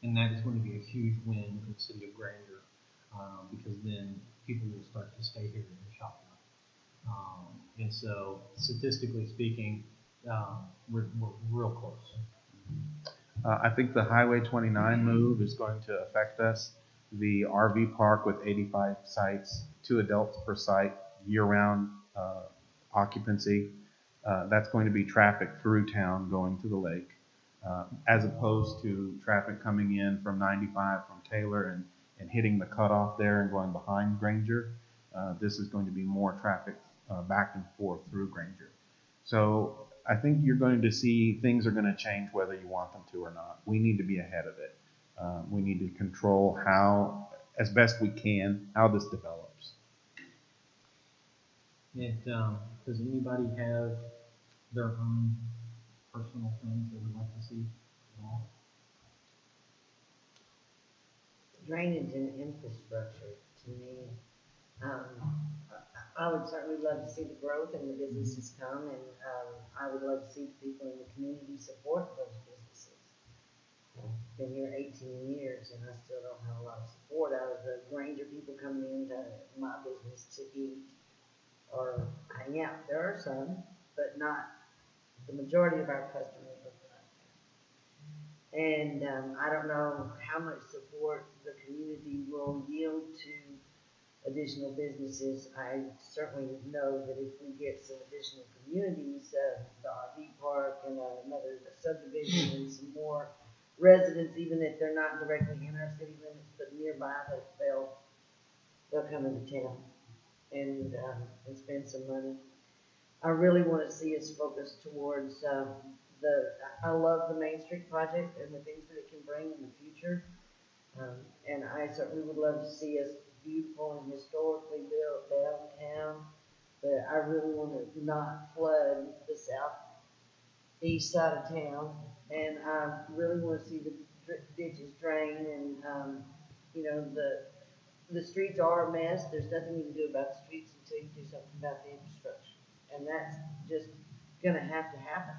And that is going to be a huge win for the city of Granger, because then people will start to stay here and shop now. And so statistically speaking, we're real close. I think the Highway 29 move is going to affect us. The RV park with 85 sites, 2 adults per site, year-round occupancy. That's going to be traffic through town going to the lake, as opposed to traffic coming in from 95 from Taylor and hitting the cutoff there and going behind Granger. This is going to be more traffic back and forth through Granger. So I think you're going to see things are going to change whether you want them to or not. We need to be ahead of it. We need to control how, as best we can, how this develops. Does anybody have their own personal things they would like to see at all? Drainage and infrastructure, to me, I would certainly love to see the growth and the businesses come, and I would love to see the people in the community support those businesses. I've been here 18 years, and I still don't have a lot of support out of the Granger people coming into my business to eat or hang out. There are some, but not the majority of our customers are from out of town. And I don't know how much support the community will yield to additional businesses. I certainly know that if we get some additional communities, the RV park and another subdivision and some more residents, even if they're not directly in our city limits, but nearby, that they'll come into town and spend some money. I really want to see us focus towards I love the Main Street project and the things that it can bring in the future. And I certainly would love to see us beautiful and historically built downtown, but I really want to not flood the southeast side of town, and I really want to see the ditches drain, and the streets are a mess. There's nothing you can do about the streets until you do something about the infrastructure, and that's just going to have to happen.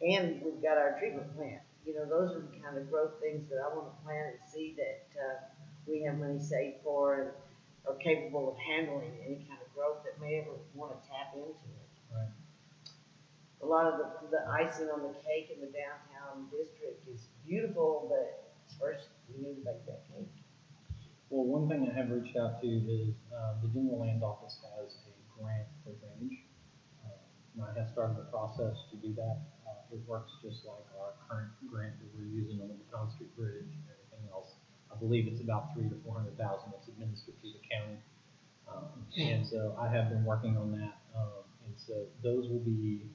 And we've got our treatment plant. Those are the kind of growth things that I want to plan and see that we have money saved for and are capable of handling any kind of growth that may ever want to tap into it. Right. A lot of the icing on the cake in the downtown district is beautiful, but first we need to bake that cake. Well, one thing I have reached out to is the General Land Office has a grant for drainage. And I have started the process to do that. It works just like our current grant that we're using on the Baton Street Bridge and everything else. I believe it's about $300,000 to $400,000 that's administered through the county. And so I have been working on that. And so those will be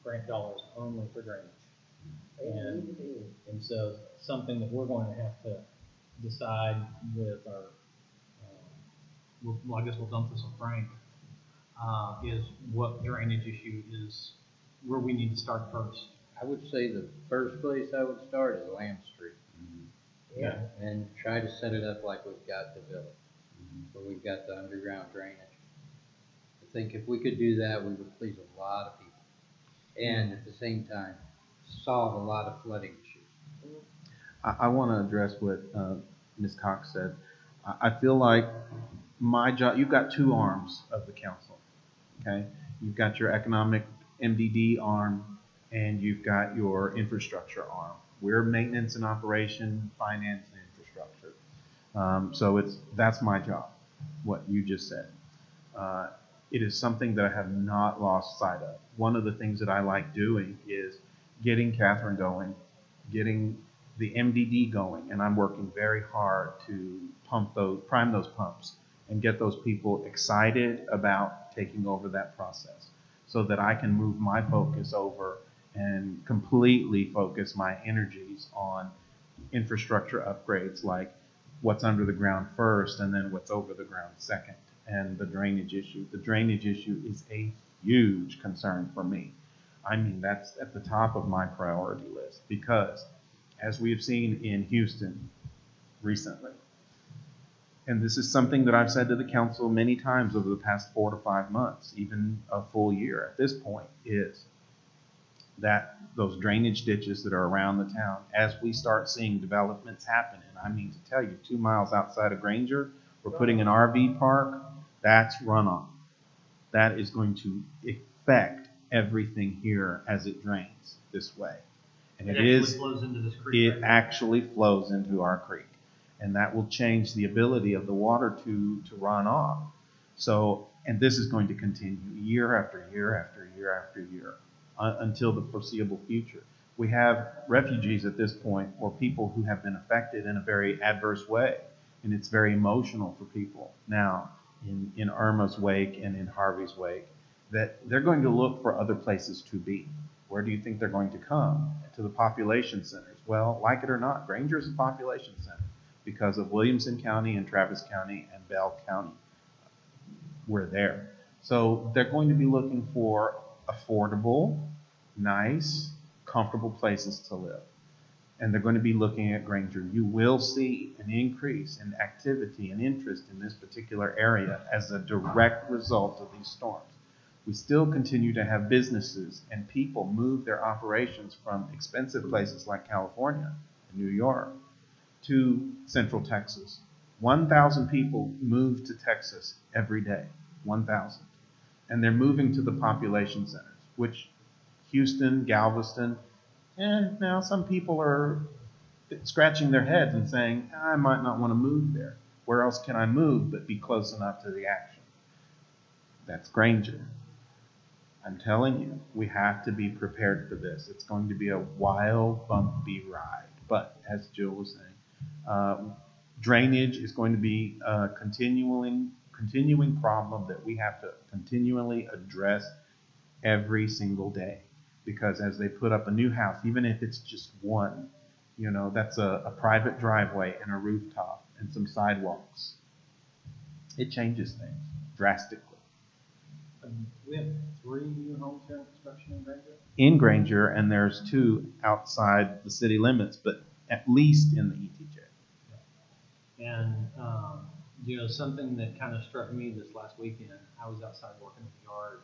grant dollars only for drainage. And so something that we're going to have to decide with our, I guess we'll dump this on Frank, is what drainage issue is where we need to start first. I would say the first place I would start is Lamb Street. Yeah. And try to set it up like we've got the village, where we've got the underground drainage. I think if we could do that, we would please a lot of people. And at the same time, solve a lot of flooding issues. I want to address what Ms. Cox said. I feel like my job, you've got 2 arms of the council, okay? You've got your economic MDD arm, and you've got your infrastructure arm. We're maintenance and operation, finance and infrastructure. So that's my job, what you just said. It is something that I have not lost sight of. One of the things that I like doing is getting Catherine going, getting the MDD going, and I'm working very hard to prime those pumps and get those people excited about taking over that process so that I can move my focus over and completely focus my energies on infrastructure upgrades like what's under the ground first and then what's over the ground second, and the drainage issue. The drainage issue is a huge concern for me. I mean, that's at the top of my priority list because as we have seen in Houston recently, and this is something that I've said to the council many times over the past 4 to 5 months, even a full year at this point, is that those drainage ditches that are around the town, as we start seeing developments happen, and I mean to tell you, 2 miles outside of Granger, we're putting an RV park, that's runoff. That is going to affect everything here as it drains this way. And flows into this creek. It actually flows into our creek. And that will change the ability of the water to run off. So, and this is going to continue year after year after year after year until the foreseeable future. We have refugees at this point, or people who have been affected in a very adverse way, and it's very emotional for people now in Irma's wake and in Harvey's wake, that they're going to look for other places to be. Where do you think they're going to come? To the population centers. Well, like it or not, Granger is a population center because of Williamson County and Travis County and Bell County. We're there. So they're going to be looking for affordable, nice, comfortable places to live. And they're going to be looking at Granger. You will see an increase in activity and interest in this particular area as a direct result of these storms. We still continue to have businesses and people move their operations from expensive places like California and New York to Central Texas. 1,000 people move to Texas every day. 1,000. And they're moving to the population centers, which Houston, Galveston, and now some people are scratching their heads and saying, I might not want to move there. Where else can I move but be close enough to the action? That's Granger. I'm telling you, we have to be prepared for this. It's going to be a wild, bumpy ride. But as Jill was saying, drainage is going to be a continuing problem that we have to continually address every single day. Because as they put up a new house, even if it's just one, that's a private driveway and a rooftop and some sidewalks. It changes things drastically. We have 3 new homes here in construction in Granger? In Granger, and there's 2 outside the city limits, but at least in the ETJ. And, something that kind of struck me this last weekend, I was outside working in the yard,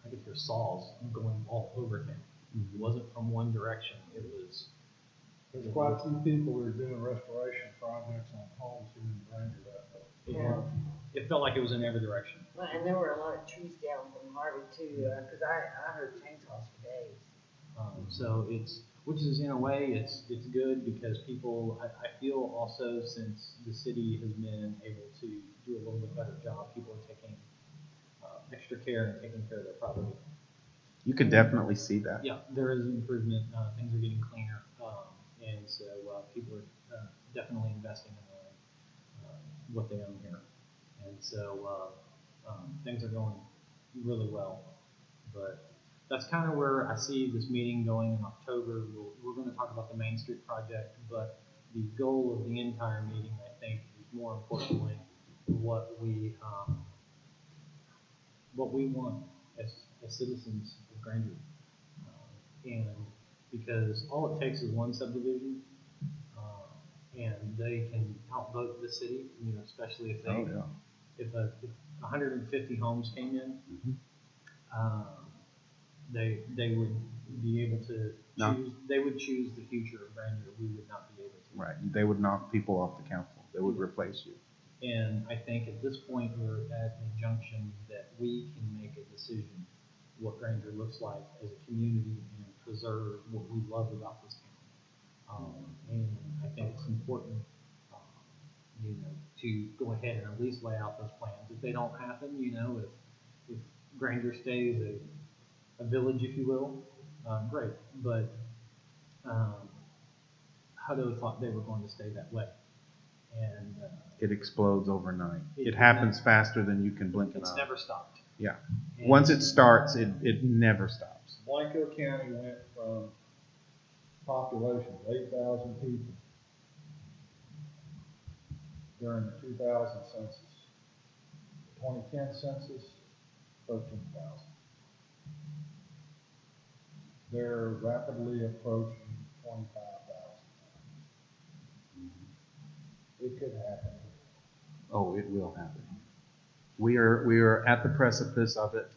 and I could hear saws going all over him. It wasn't from one direction. There's quite a few people that are doing restoration projects on homes here in Granger that way. Yeah. It felt like it was in every direction. Well, and there were a lot of trees down from Harvey too, because I heard chainsaws for days. Which is in a way, it's good because people, I feel also since the city has been able to do a little bit better job, people are taking extra care and taking care of their property. You can definitely see that. Yeah, there is an improvement. Things are getting cleaner. And so people are definitely investing in what they own here. And so things are going really well. But that's kind of where I see this meeting going in October. We're going to talk about the Main Street project, but the goal of the entire meeting, I think, is more importantly what we want as citizens of Granger. And because all it takes is one subdivision, and they can outvote the city, especially if if 150 homes came in, they would be able to choose. They would choose the future of Granger. We would not be able to. Right. They would knock people off the council. They would replace you. And I think at this point we're at a junction that we can make a decision what Granger looks like as a community and preserve what we love about this town. And I think it's important, you know, to go ahead and at least lay out those plans. If they don't happen, you know, if Granger stays a village, if you will, great. But Hutto thought they were going to stay that way. And It explodes overnight. It It happens faster than you can blink an it's eye. never stopped. Yeah. And Once it starts, it never stops. Blanco County went from population of 8,000 people during the 2000 census. The 2010 census, 13,000. They're rapidly approaching 25,000. It could happen. Oh, it will happen. We are at the precipice of it.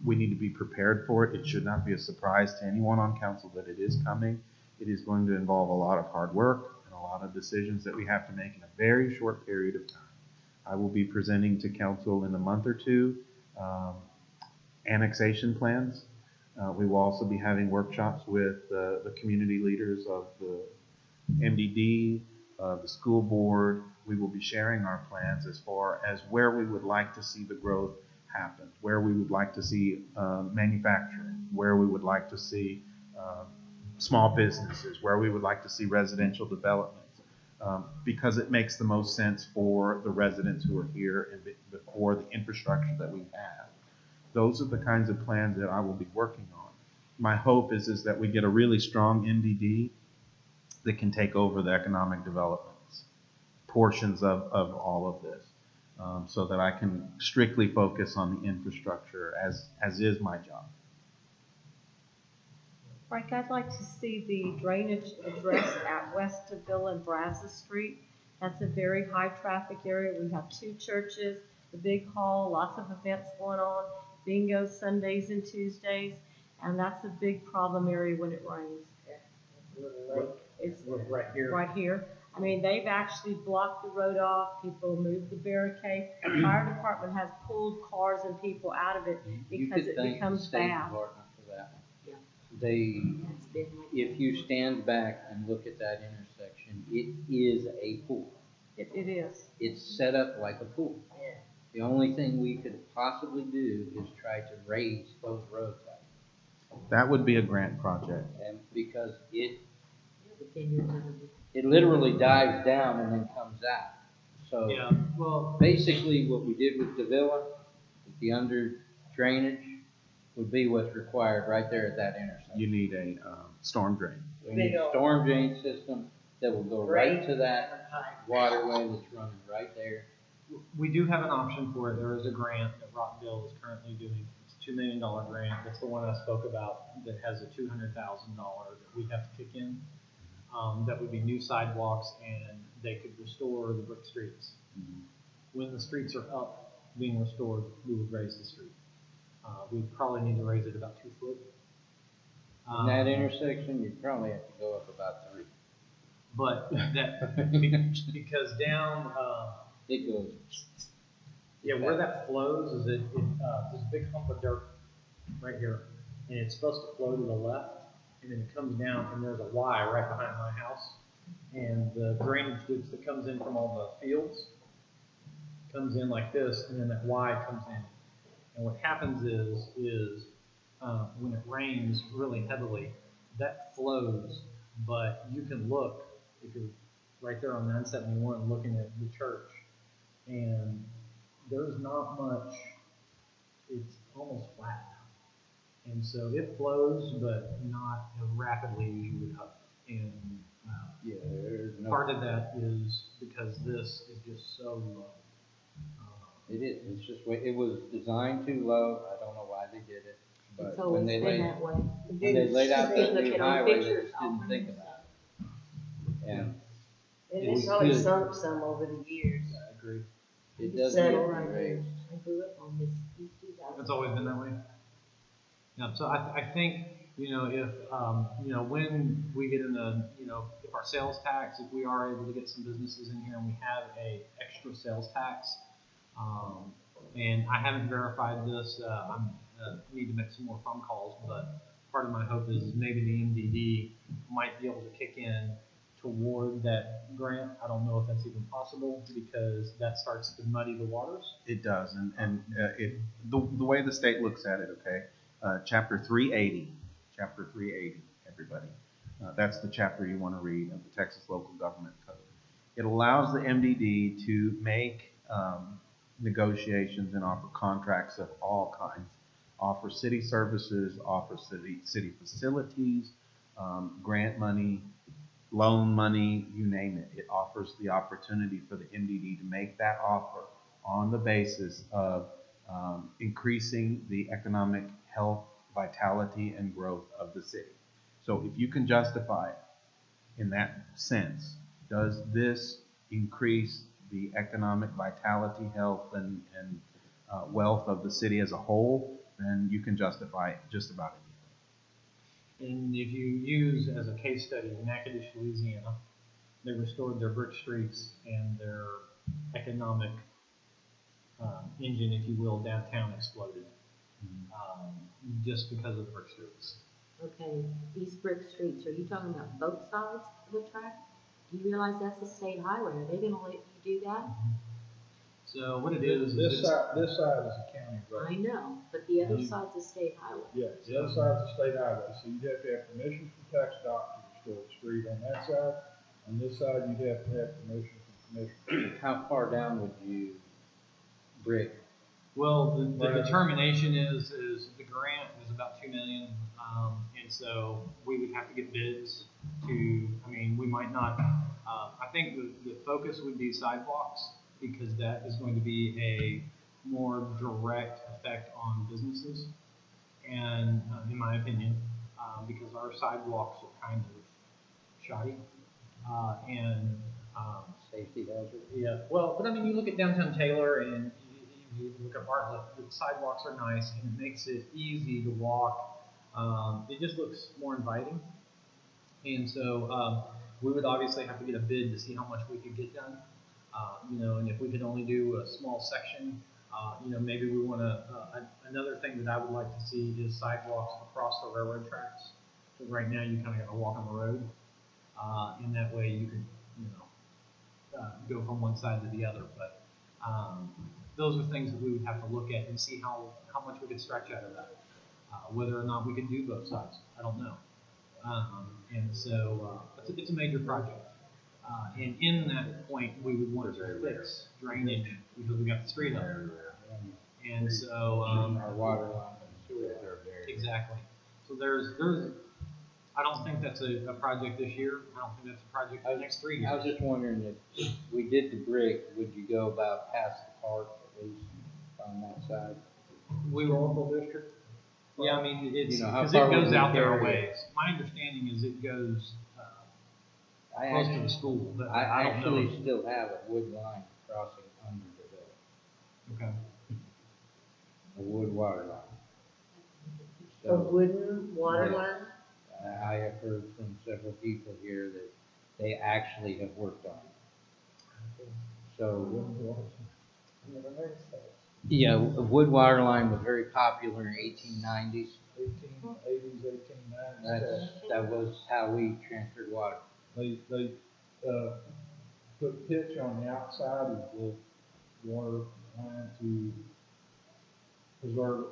We need to be prepared for it. It should not be a surprise to anyone on council that it is coming. It is going to involve a lot of hard work and a lot of decisions that we have to make in a very short period of time. I will be presenting to council in a month or two annexation plans. We will also be having workshops with the community leaders of the MDD, the school board. We will be sharing our plans as far as where we would like to see the growth happen, where we would like to see manufacturing, where we would like to see small businesses, where we would like to see residential developments, because it makes the most sense for the residents who are here and for the infrastructure that we have. Those are the kinds of plans that I will be working on. My hope is that we get a really strong MDD that can take over the economic developments portions of all of this, so that I can strictly focus on the infrastructure as is my job. Frank, I'd like to see the drainage addressed at West of Villa and Brazos Street. That's a very high traffic area. We have 2 churches, the big hall, lots of events going on, bingo Sundays and Tuesdays, and that's a big problem area when it rains. It's Right here. right here. I mean, they've actually blocked the road off, people moved the barricade. The fire department has pulled cars and people out of it because it becomes bad. For that. Yeah. They, That's been like. if you stand back and look at that intersection, it is a pool. It is. It's set up like a pool. Yeah. The only thing we could possibly do is try to raise those roads out. That would be a grant project. And because it Then you're gonna be. literally dives down and then comes out. So Yeah, well, basically what we did with Davila, with the under drainage, would be what's required right there at that intersection. You need a storm drain. We need a storm drain system that will go right to that waterway that's running right there. we do have an option for it. There is a grant that Rockville is currently doing. It's a $2 million grant. That's the one I spoke about that has a $200,000 that we have to kick in. That would be new sidewalks, and they could restore the brick streets. When the streets are up, being restored, we would raise the street. We'd probably need to raise it about 2 foot. In that intersection, you'd probably have to go up about 3. But that, because down, It goes, yeah, where that flows is there's a big hump of dirt right here, and it's supposed to flow to the left, and then it comes down, and there's a Y right behind my house, and the drainage ditch that comes in from all the fields comes in like this, and then that Y comes in. And what happens is when it rains really heavily, that flows, but you can look, if you're right there on 971 looking at the church, and there's not much, it's almost flat. And so it flows, but not as rapidly as you would hope. And yeah, there's no. part of that is because this is just so low. It is, it's just, it was designed too low, I don't know why they did it, but It's when always they been laid, that way. when they laid out that Look new at our highway, they pictures, just didn't think about it. And And It it's was probably good. sunk some over the years. I agree. it does Settle need to right be there. raised. I grew up on this in 2000. It's always been that way. Yeah, so I think, if, when we get in if our sales tax, if we are able to get some businesses in here and we have a extra sales tax, and I haven't verified this, I need to make some more phone calls, but part of my hope is maybe the MDD might be able to kick in toward that grant. I don't know if that's even possible because that starts to muddy the waters. It does, and the way the state looks at it, okay, chapter 380, everybody. That's the chapter you want to read of the Texas Local Government Code. It allows the MDD to make negotiations and offer contracts of all kinds. Offer city services, offer city facilities, grant money, loan money, you name it. It offers the opportunity for the MDD to make that offer on the basis of increasing the economic health, vitality, and growth of the city. So if you can justify it in that sense, does this increase the economic vitality, health, and wealth of the city as a whole, then you can justify just about anything. And if you use as a case study Natchitoches, Louisiana, they restored their brick streets and their economic engine, if you will, downtown exploded just because of the brick streets. Okay, these brick streets, are you talking about both sides of the track? Do you realize that's a state highway? Are they gonna let you do that? So what it is This side is a county road. I know, but the other side's a state highway. Yeah, the other side's a state highway, so you'd have to have permission from TxDOT to restore the street on that side. On this side, you'd have to have permission from commission. How far down would you brick? Well, the Right. determination is the grant is about $2 million, and so we would have to get bids to. I mean, we might not. I think the focus would be sidewalks because that is going to be a more direct effect on businesses, and in my opinion, because our sidewalks are kind of shoddy, and Safety hazard? yeah, well, but I mean, you look at downtown Taylor and you look at Bartlett, the sidewalks are nice and it makes it easy to walk. It just looks more inviting. And so we would obviously have to get a bid to see how much we could get done. And if we could only do a small section, maybe we want to, another thing that I would like to see is sidewalks across the railroad tracks. So right now you kind of got to walk on the road. In that way you can, go from one side to the other. But those are things that we would have to look at and see how much we could stretch out of that. Whether or not we could do both sides, I don't know. And so it's a major project. And in that point, we would want to fix drainage because we got the street up. And so Our water line and sewer. exactly. So there's I don't think that's a project this year. I don't think that's a project for the next 3 years. I was just wondering if we did the brick, would you go about past the park at least on that side? We will. Local district? Yeah, I mean, it's, how because far it would goes we out there a carry it? ways. My understanding is it goes I close to actually, the school, but I I don't know. actually still have a wood line crossing under the hill, Okay. a wood water line. A So wooden water Yes. line? I have heard from several people here that they actually have worked on it. So, Never heard of that. yeah, a wood water line was very popular in 1890s. 1880s, 1890s. That was how we transferred water. They put pitch on the outside of the water line to preserve it.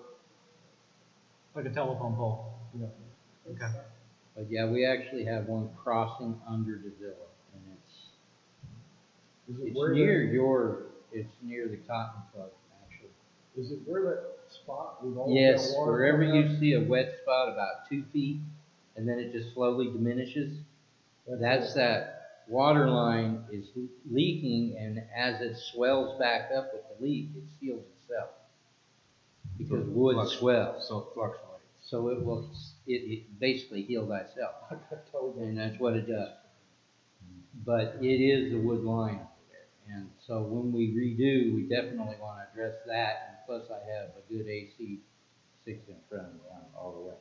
Like a telephone pole. Yeah. Okay. But yeah, we actually have one crossing under the villa, and Is it it's where near it's near the Cotton Club, actually. Is it where that spot with all Yes, that water? wherever coming you up? see a wet spot about 2 feet, and then it just slowly diminishes, that's that water line is leaking, and as it swells back up with the leak, it seals itself. Because wood swells. So it fluctuates. So it basically heals thyself, and that's what it does. But it is a wood line over there, and so when we redo, we definitely want to address that, and plus I have a good AC 6 in front of me all the way.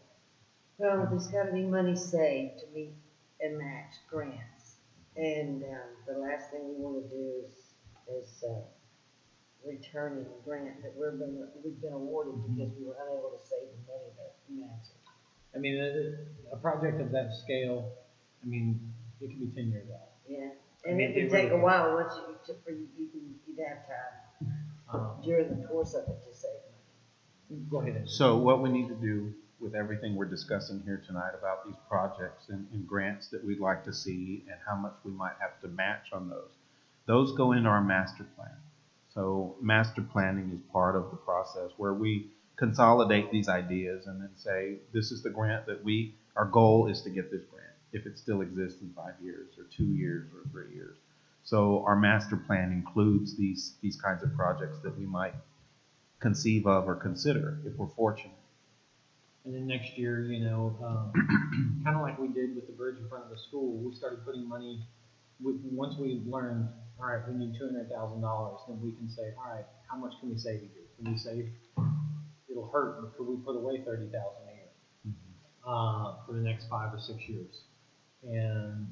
Well, there's gotta be money saved to meet and match grants. And, the last thing we wanna do is returning a grant that we've been awarded because we were unable to save the money to match it. I mean, a project of that scale, I mean, it could be 10 years out. Yeah, I and mean, it can it take a really- while once you'd have time during the course of it to save money. Go ahead. Andrew. So what we need to do with everything we're discussing here tonight about these projects and grants that we'd like to see and how much we might have to match on those go into our master plan. So master planning is part of the process where we consolidate these ideas and then say, this is the grant that our goal is to get this grant, if it still exists in 5 years or 2 years or 3 years. So our master plan includes these kinds of projects that we might conceive of or consider if we're fortunate. And then next year, kind of like we did with the bridge in front of the school, we started putting money, once we learned, all right, we need $200,000, then we can say, all right, how much can we save a year? Can we save, it'll hurt, but could we put away $30,000 a year for the next 5 or 6 years? And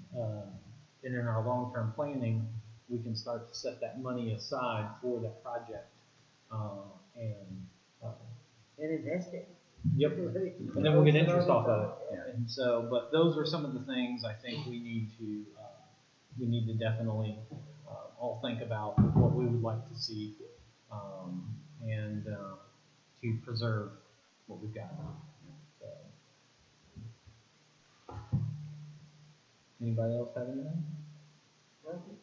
in our long-term planning, we can start to set that money aside for that project. And invest it. Yep. And then we'll get interest off of it. And so, but those are some of the things I think we need to definitely all think about what we would like to see and to preserve what we've got. So. Anybody else have anything? Motion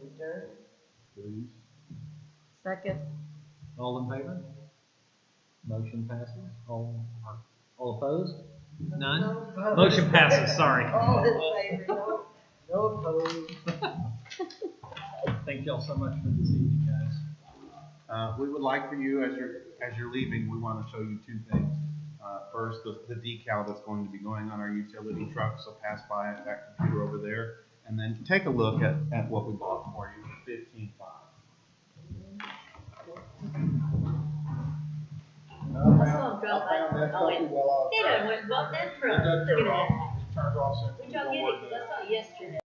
adjourned. Please. Second. All in favor? Motion passes. All opposed? None? No. Motion passes, sorry. All in favor, no opposed. Thank y'all so much for this evening, guys. We would like for you, as you're leaving, we want to show you 2 things. First, the decal that's going to be going on our utility truck, so pass by that computer over there, and then take a look at what we bought for you, 15.5. I found that puppy while I was He done went and bought that truck. It doesn't Look turn at off. that. It turns off since Where'd we y'all don't get work it? 'Cause I saw it yesterday.